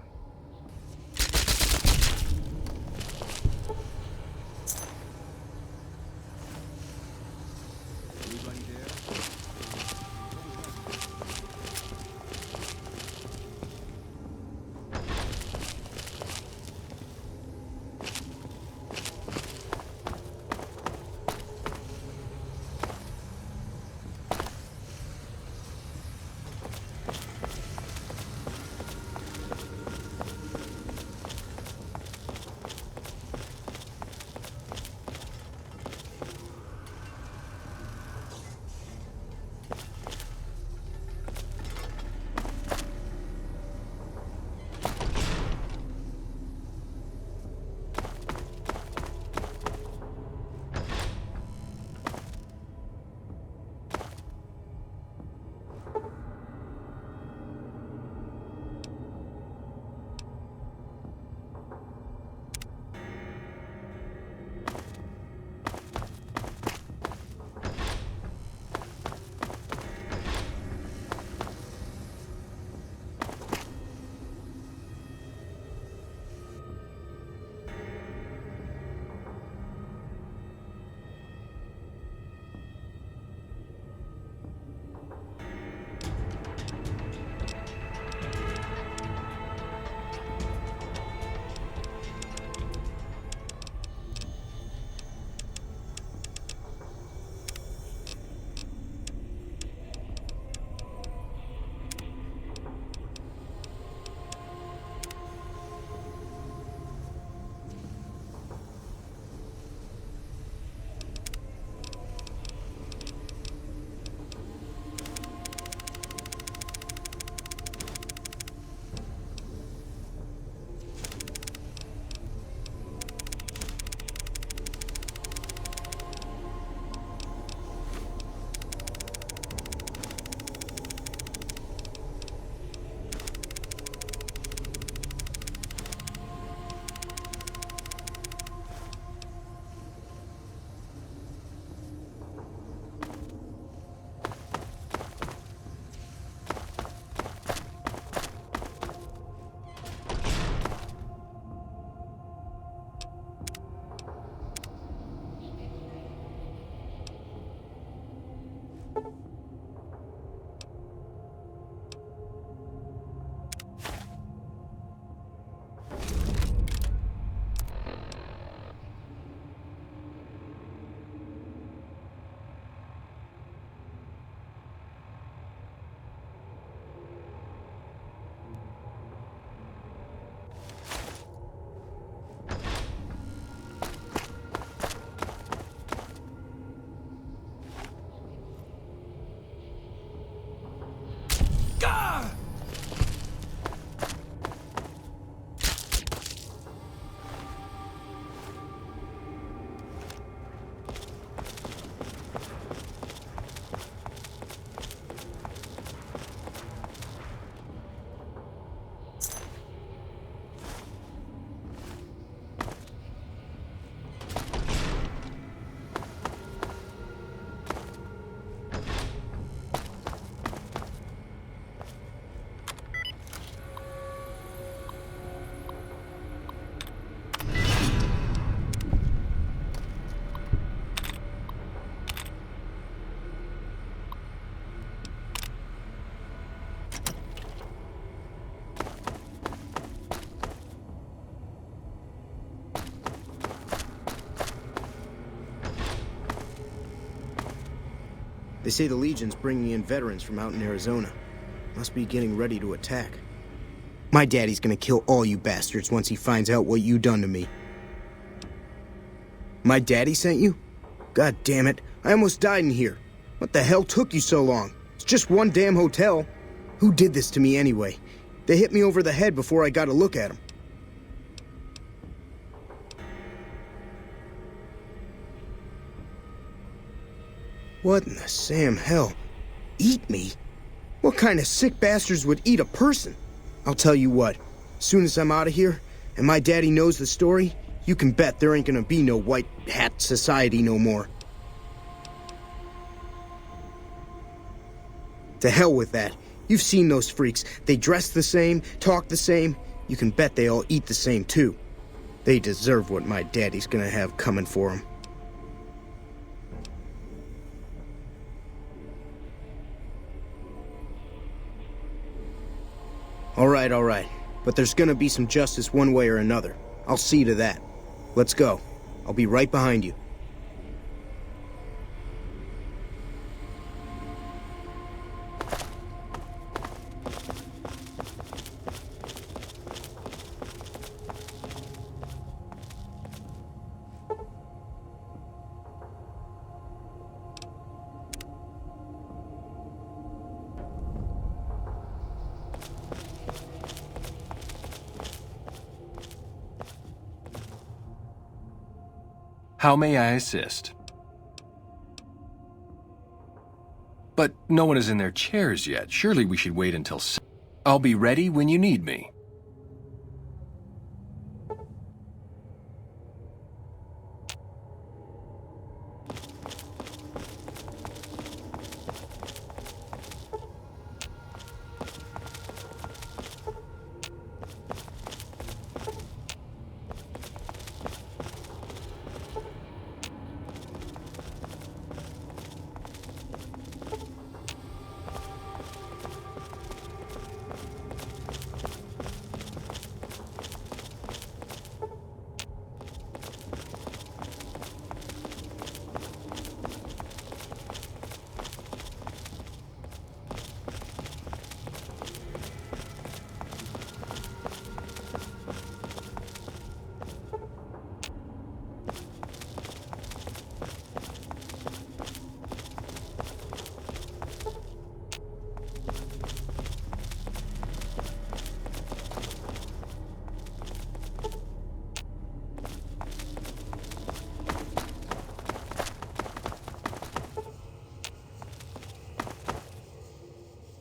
They say the Legion's bringing in veterans from out in Arizona. Must be getting ready to attack. My daddy's gonna kill all you bastards once he finds out what you done to me. My daddy sent you? God damn it, I almost died in here. What the hell took you so long? It's just one damn hotel. Who did this to me anyway? They hit me over the head before I got a look at them. What in the Sam hell? Eat me? What kind of sick bastards would eat a person? I'll tell you what, as soon as I'm out of here, and my daddy knows the story, you can bet there ain't gonna be no white hat society no more. To hell with that. You've seen those freaks. They dress the same, talk the same. You can bet they all eat the same too. They deserve what my daddy's gonna have coming for them. All right. But there's gonna be some justice one way or another. I'll see to that. Let's go. I'll be right behind you. How may I assist? But no one is in their chairs yet. Surely we should wait until... I'll be ready when you need me.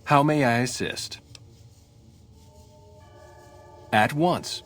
How may I assist? At once.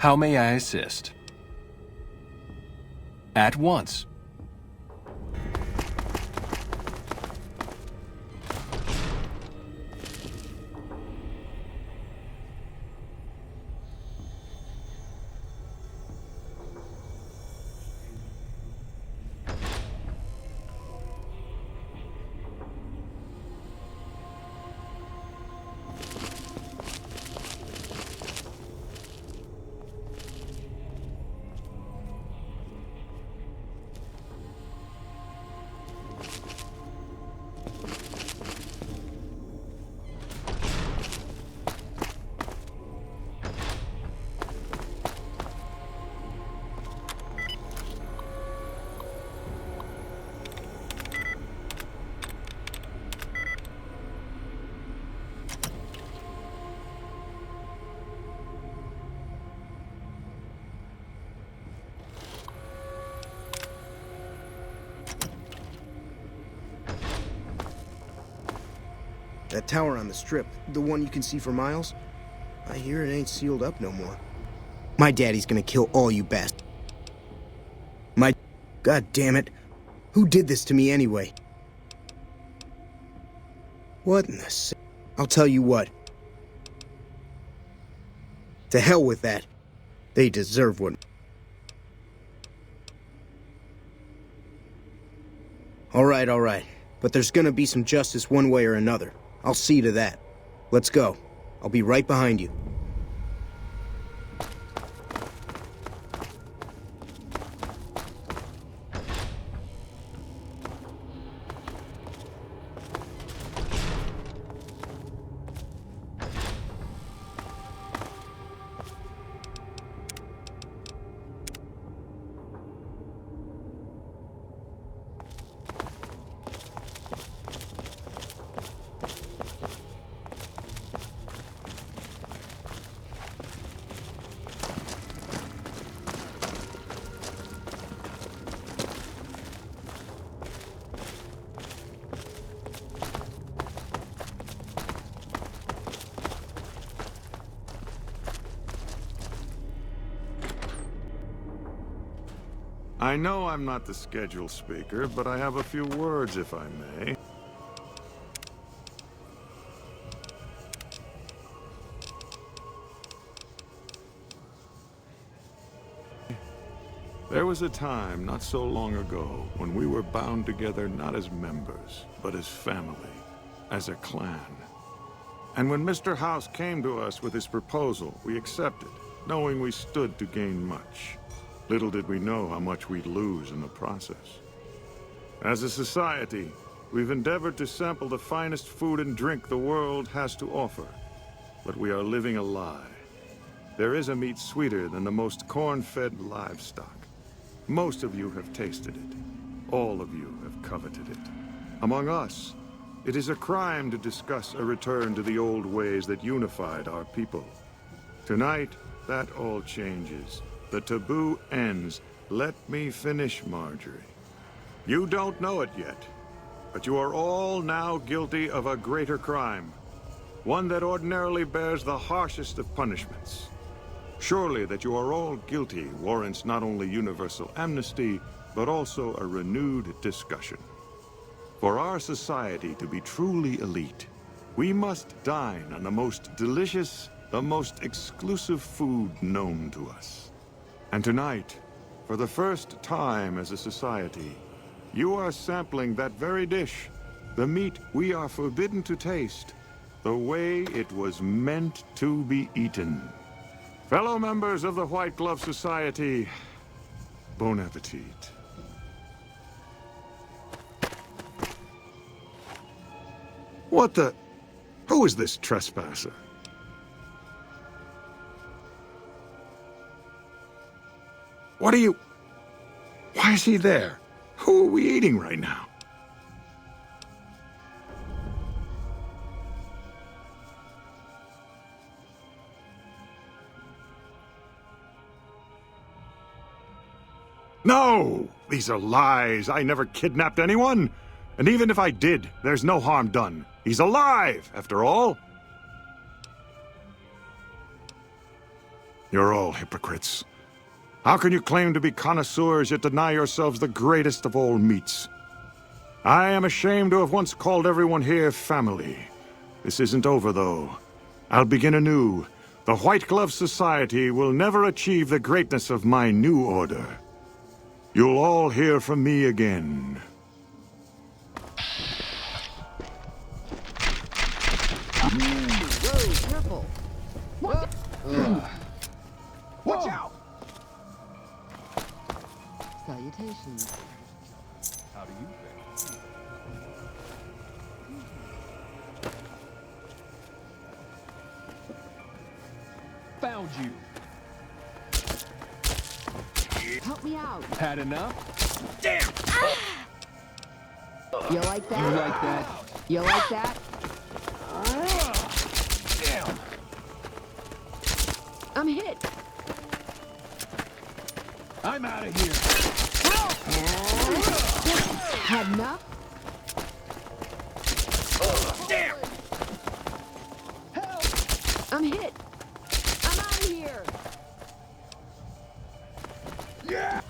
How may I assist? At once. That tower on the strip, the one you can see for miles, I hear it ain't sealed up no more. My daddy's gonna kill all you bastards. God damn it. Who did this to me anyway? What in the I'll tell you what. To hell with that. They deserve one. All right. But there's gonna be some justice one way or another. I'll see to that. Let's go. I'll be right behind you. I know I'm not the scheduled speaker, but I have a few words, if I may. There was a time, not so long ago, when we were bound together not as members, but as family, as a clan. And when Mr. House came to us with his proposal, we accepted, knowing we stood to gain much. Little did we know how much we'd lose in the process. As a society, we've endeavored to sample the finest food and drink the world has to offer. But we are living a lie. There is a meat sweeter than the most corn-fed livestock. Most of you have tasted it. All of you have coveted it. Among us, it is a crime to discuss a return to the old ways that unified our people. Tonight, that all changes. The taboo ends. Let me finish, Marjorie. You don't know it yet, but you are all now guilty of a greater crime. One that ordinarily bears the harshest of punishments. Surely that you are all guilty warrants not only universal amnesty, but also a renewed discussion. For our society to be truly elite, we must dine on the most delicious, the most exclusive food known to us. And tonight, for the first time as a society, you are sampling that very dish, the meat we are forbidden to taste, the way it was meant to be eaten. Fellow members of the White Glove Society, bon appetit. What the... Who is this trespasser? What are you... Why is he there? Who are we eating right now? No! These are lies. I never kidnapped anyone. And even if I did, there's no harm done. He's alive, after all. You're all hypocrites. How can you claim to be connoisseurs yet deny yourselves the greatest of all meats? I am ashamed to have once called everyone here family. This isn't over, though. I'll begin anew. The White Glove Society will never achieve the greatness of my new order. You'll all hear from me again. Whoa, careful. Watch out! Salutations. How do you fare? Found you. Help me out. Had enough? Damn! You like that? You like that? You like that? Damn! I'm hit. I'm out of here. Had enough? Damn! I'm hit. I'm out of here. Yeah!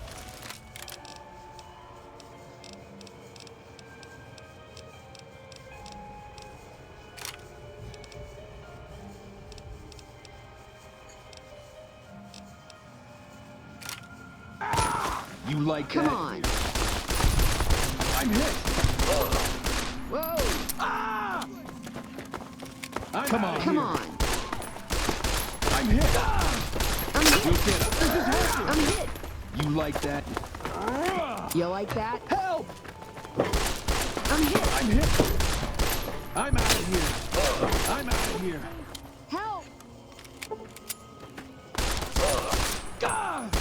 You like Come that? on. I'm hit. Whoa. Come on. Come on. I'm hit. I'm hit. You'll get us. I'm hit. You like that? You like that? Help! I'm hit. I'm hit. I'm out of here. I'm out of here. Help! God!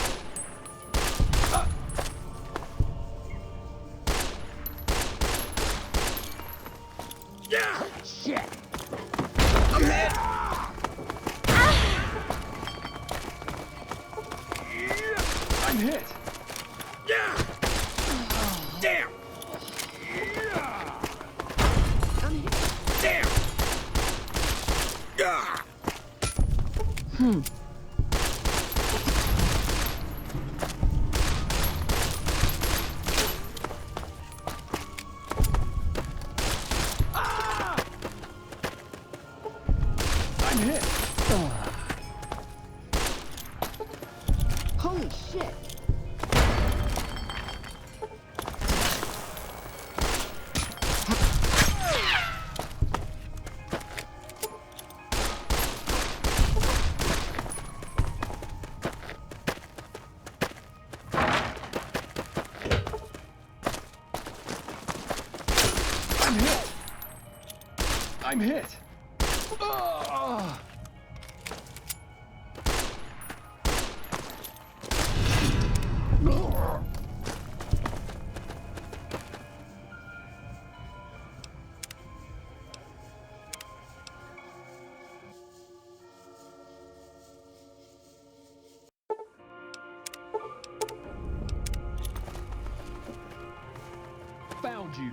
Yeah! Shit! I'm hit! I'm hit! Yeah! Damn! I'm hit. Damn! Yeah! I'm hit! Holy shit. I'm hit! I'm hit! Ugh. Found you.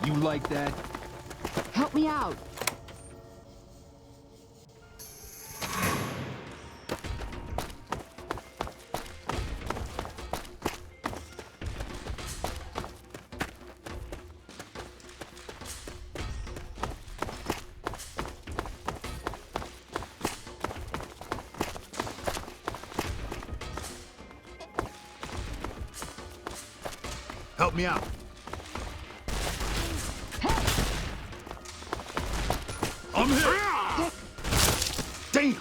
You like that? Help me out. Help me out. I'm here. Damn.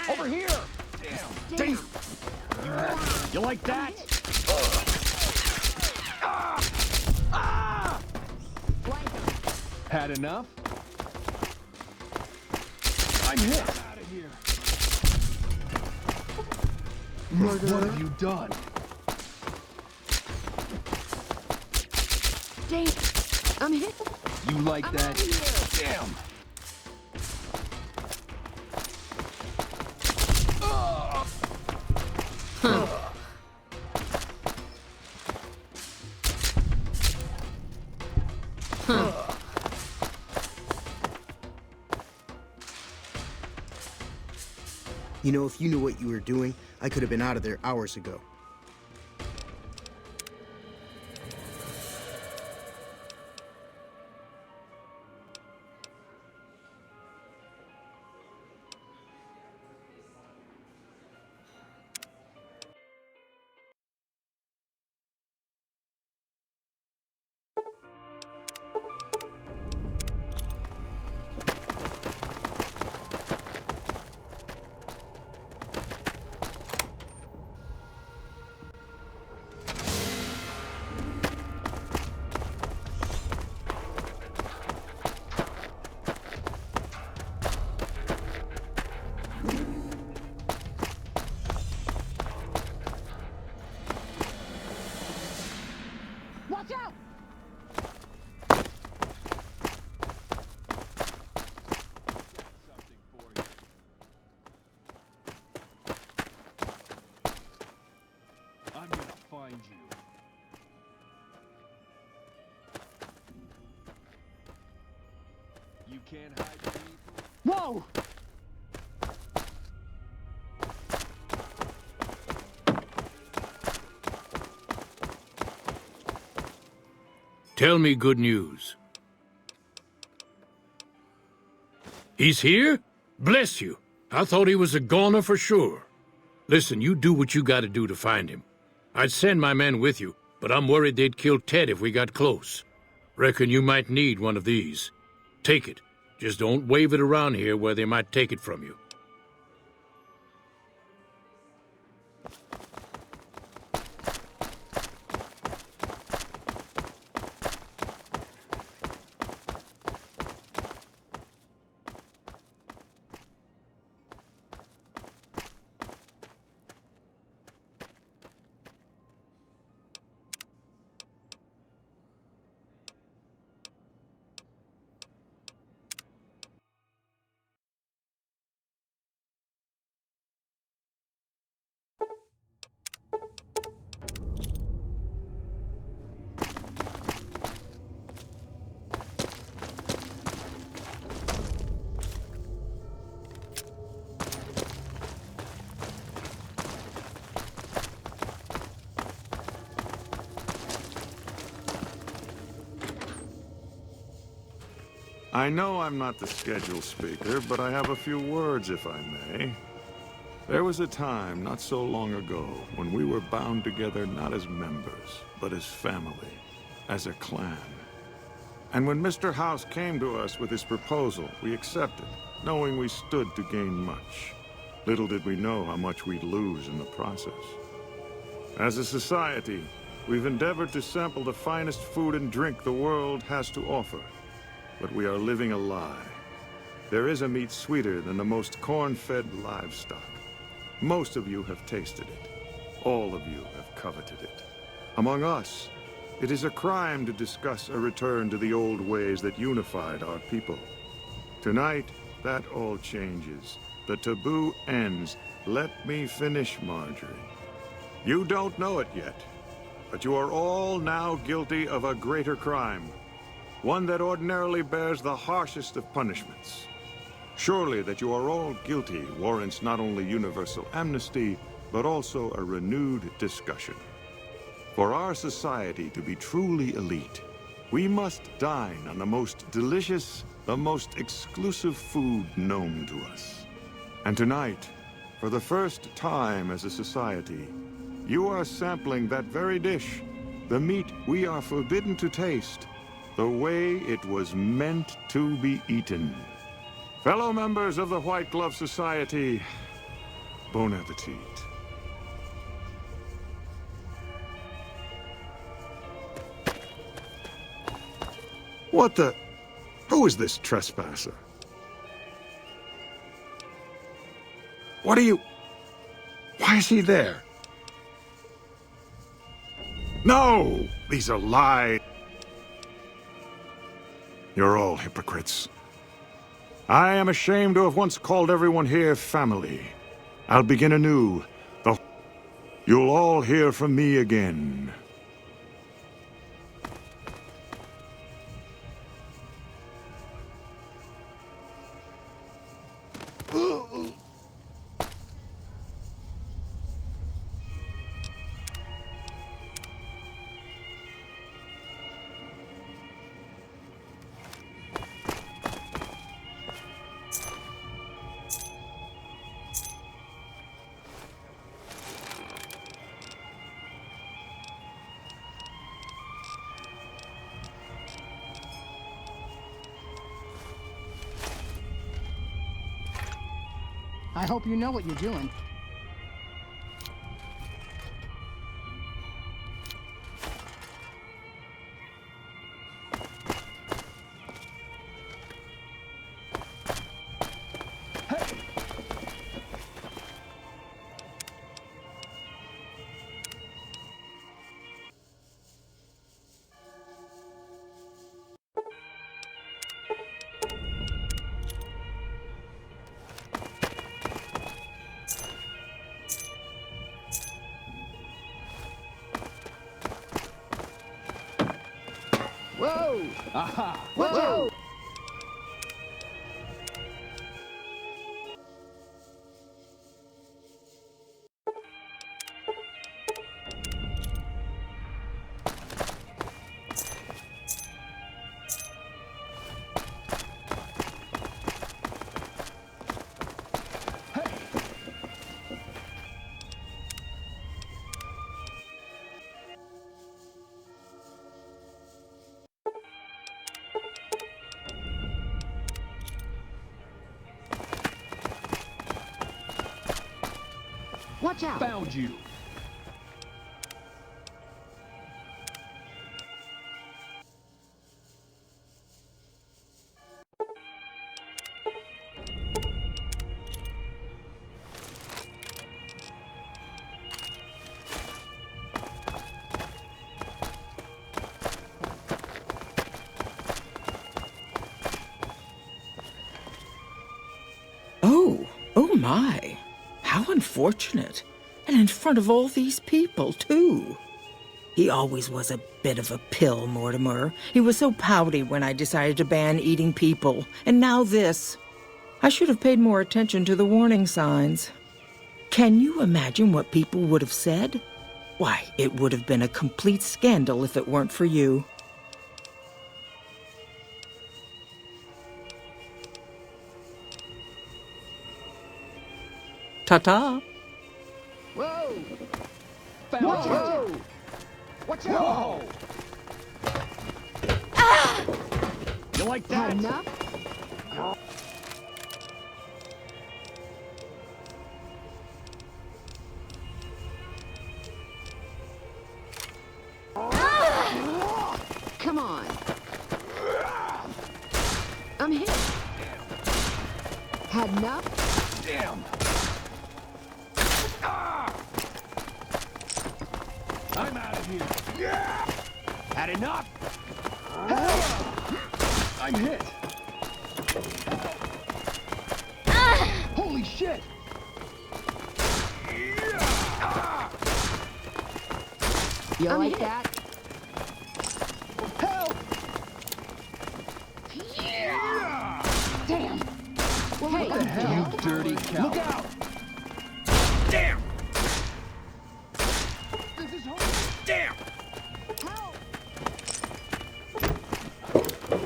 Over here! Damn. You like that? Had enough? I'm hit! Out of here! What have you done? Damn. I'm hit. You like I'm that? out of here. Damn! You know, if you knew what you were doing, I could have been out of there hours ago. Watch out! I'm gonna find you. You can't hide from me. Whoa! Tell me good news. He's here? Bless you. I thought he was a goner for sure. Listen, you do what you gotta do to find him. I'd send my men with you, but I'm worried they'd kill Ted if we got close. Reckon you might need one of these. Take it. Just don't wave it around here where they might take it from you. I know I'm not the scheduled speaker, but I have a few words, if I may. There was a time, not so long ago, when we were bound together not as members, but as family, as a clan. And when Mr. House came to us with his proposal, we accepted, knowing we stood to gain much. Little did we know how much we'd lose in the process. As a society, we've endeavored to sample the finest food and drink the world has to offer. But we are living a lie. There is a meat sweeter than the most corn-fed livestock. Most of you have tasted it. All of you have coveted it. Among us, it is a crime to discuss a return to the old ways that unified our people. Tonight, that all changes. The taboo ends. Let me finish, Marjorie. You don't know it yet, but you are all now guilty of a greater crime. One that ordinarily bears the harshest of punishments. Surely that you are all guilty warrants not only universal amnesty, but also a renewed discussion. For our society to be truly elite, we must dine on the most delicious, the most exclusive food known to us. And tonight, for the first time as a society, you are sampling that very dish, the meat we are forbidden to taste, the way it was meant to be eaten. Fellow members of the White Glove Society, bon appetit. What the? Who is this trespasser? What are you? Why is he there? No! These are lies. You're all hypocrites. I am ashamed to have once called everyone here family. I'll begin anew. You'll all hear from me again. I hope you know what you're doing. Whoa! Aha! Whoa! Watch out! Found you. Oh my. How unfortunate. And in front of all these people, too. He always was a bit of a pill, Mortimer. He was so pouty when I decided to ban eating people. And now this. I should have paid more attention to the warning signs. Can you imagine what people would have said? Why, it would have been a complete scandal if it weren't for you. Ta-ta. Whoa! Watch out! Watch out! Ah! You like that? Enough? Come on. I'm hit. Had enough? Damn! I'm out of here. Had enough? I'm hit. Holy shit! You like that? Help! Damn! Hey, What the hell? you dirty cow! Look out! Damn! This is home. Damn!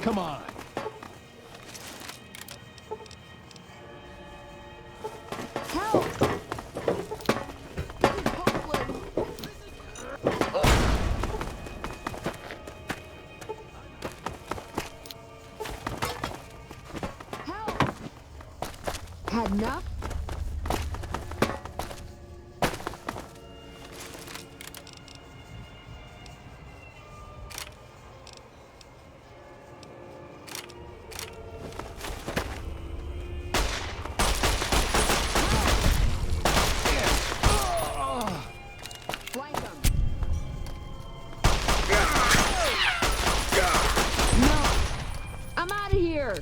Come on. Had enough? Flank 'em. No! I'm out of here!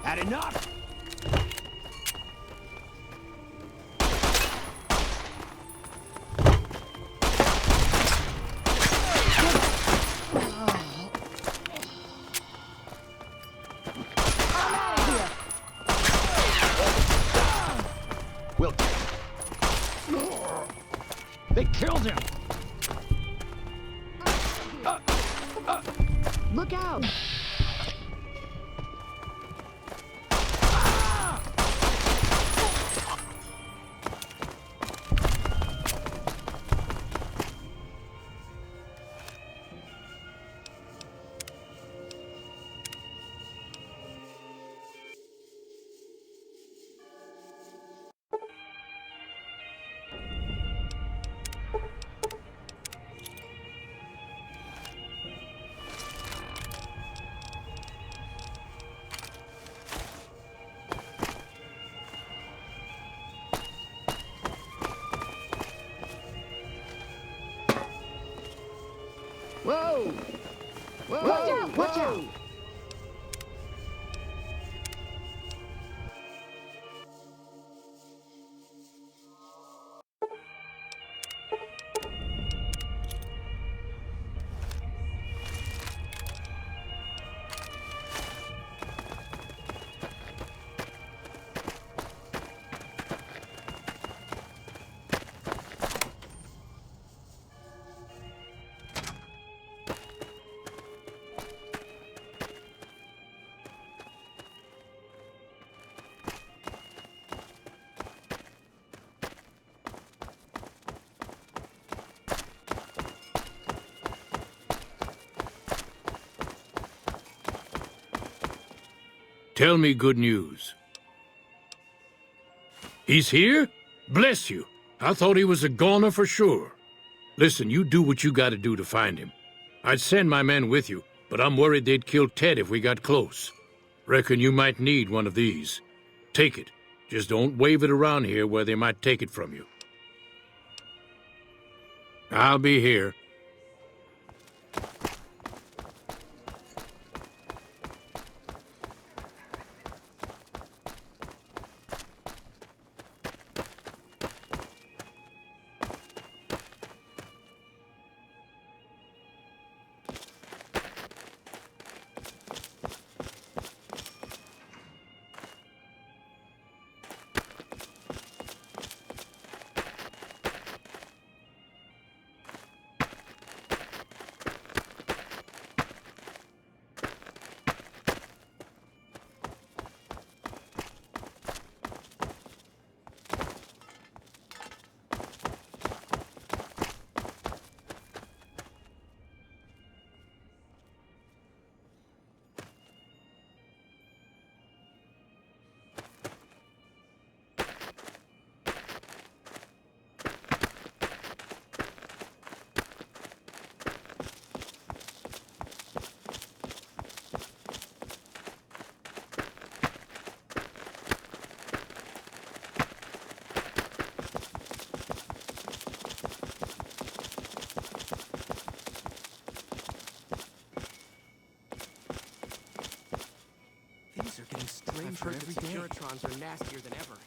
Had enough? We'll get him. They killed him. Look out! Whoa! Whoa! Watch out! Watch out! Tell me good news. He's here? Bless you. I thought he was a goner for sure. Listen, you do what you gotta do to find him. I'd send my men with you, but I'm worried they'd kill Ted if we got close. Reckon you might need one of these. Take it. Just don't wave it around here where they might take it from you. I'll be here. Things are getting stranger every day. Securitrons are nastier than ever.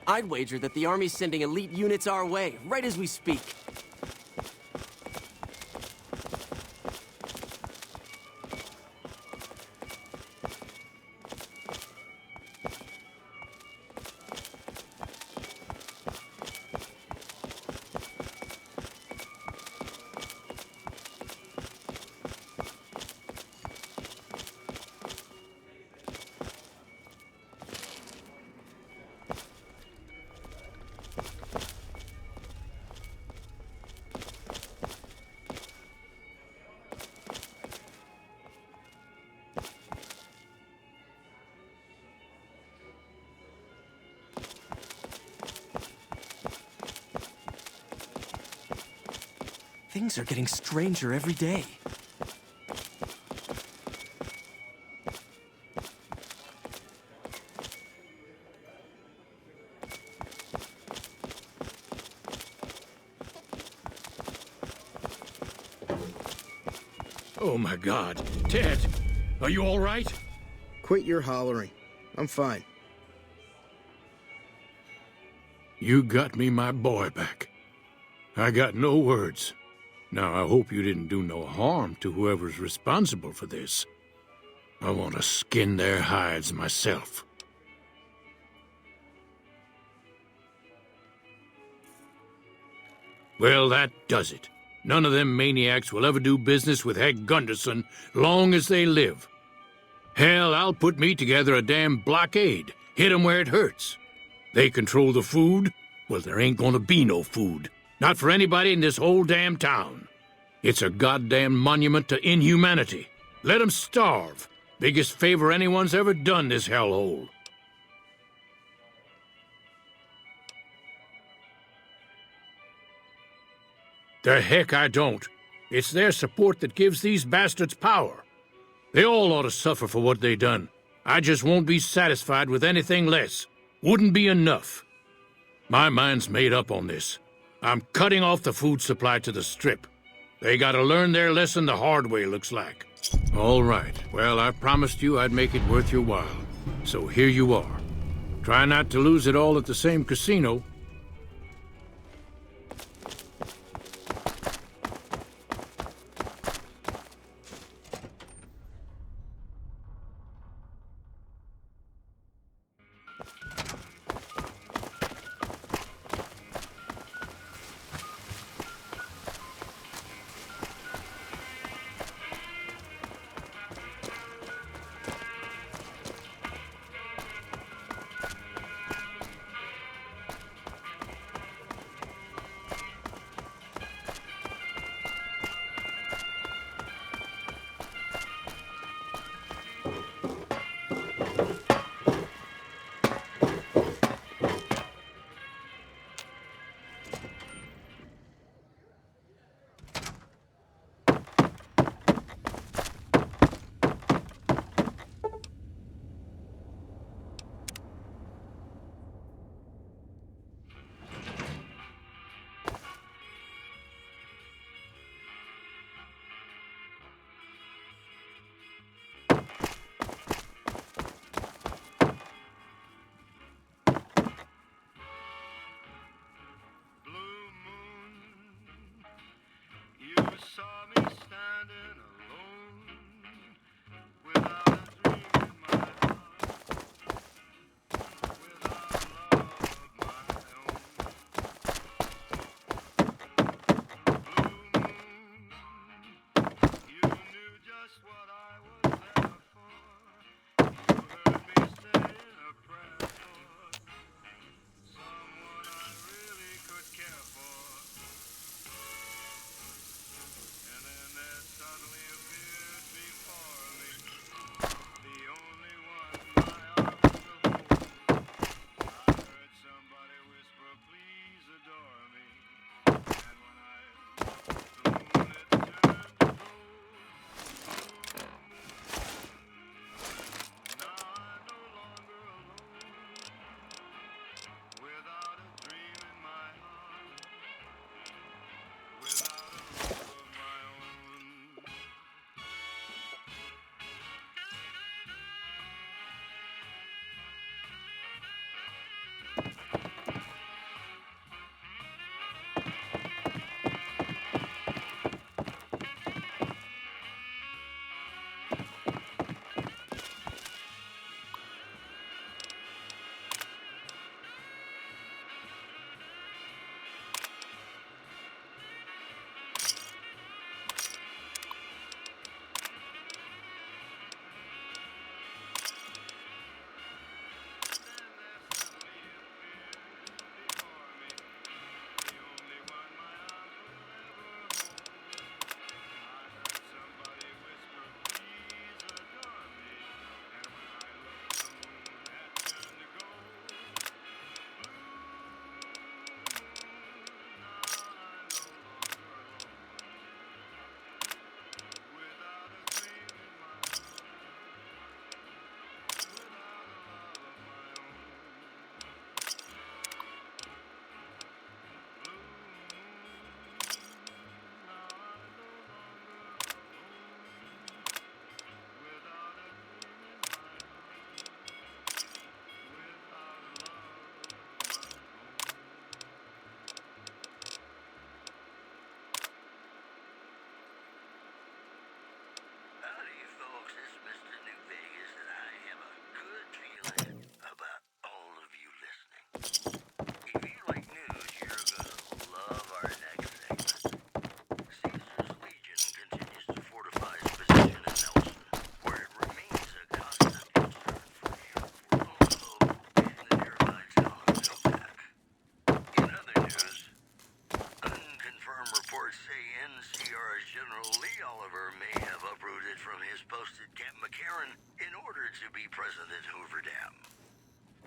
I'd wager that the Army's sending elite units our way, right as we speak. Things are getting stranger every day. Oh my God. Ted, are you all right? Quit your hollering. I'm fine. You got me my boy back. I got no words. Now, I hope you didn't do no harm to whoever's responsible for this. I want to skin their hides myself. Well, that does it. None of them maniacs will ever do business with Hank Gunderson long as they live. Hell, I'll put me together a damn blockade. Hit 'em where it hurts. They control the food? Well, there ain't gonna be no food. Not for anybody in this whole damn town. It's a goddamn monument to inhumanity. Let 'em starve. Biggest favor anyone's ever done this hellhole. The heck I don't. It's their support that gives these bastards power. They all ought to suffer for what they done. I just won't be satisfied with anything less. Wouldn't be enough. My mind's made up on this. I'm cutting off the food supply to the Strip. They gotta learn their lesson the hard way, looks like. All right. Well, I promised you I'd make it worth your while. So here you are. Try not to lose it all at the same casino. to be President Hoover Dam.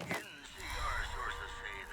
NCR sources say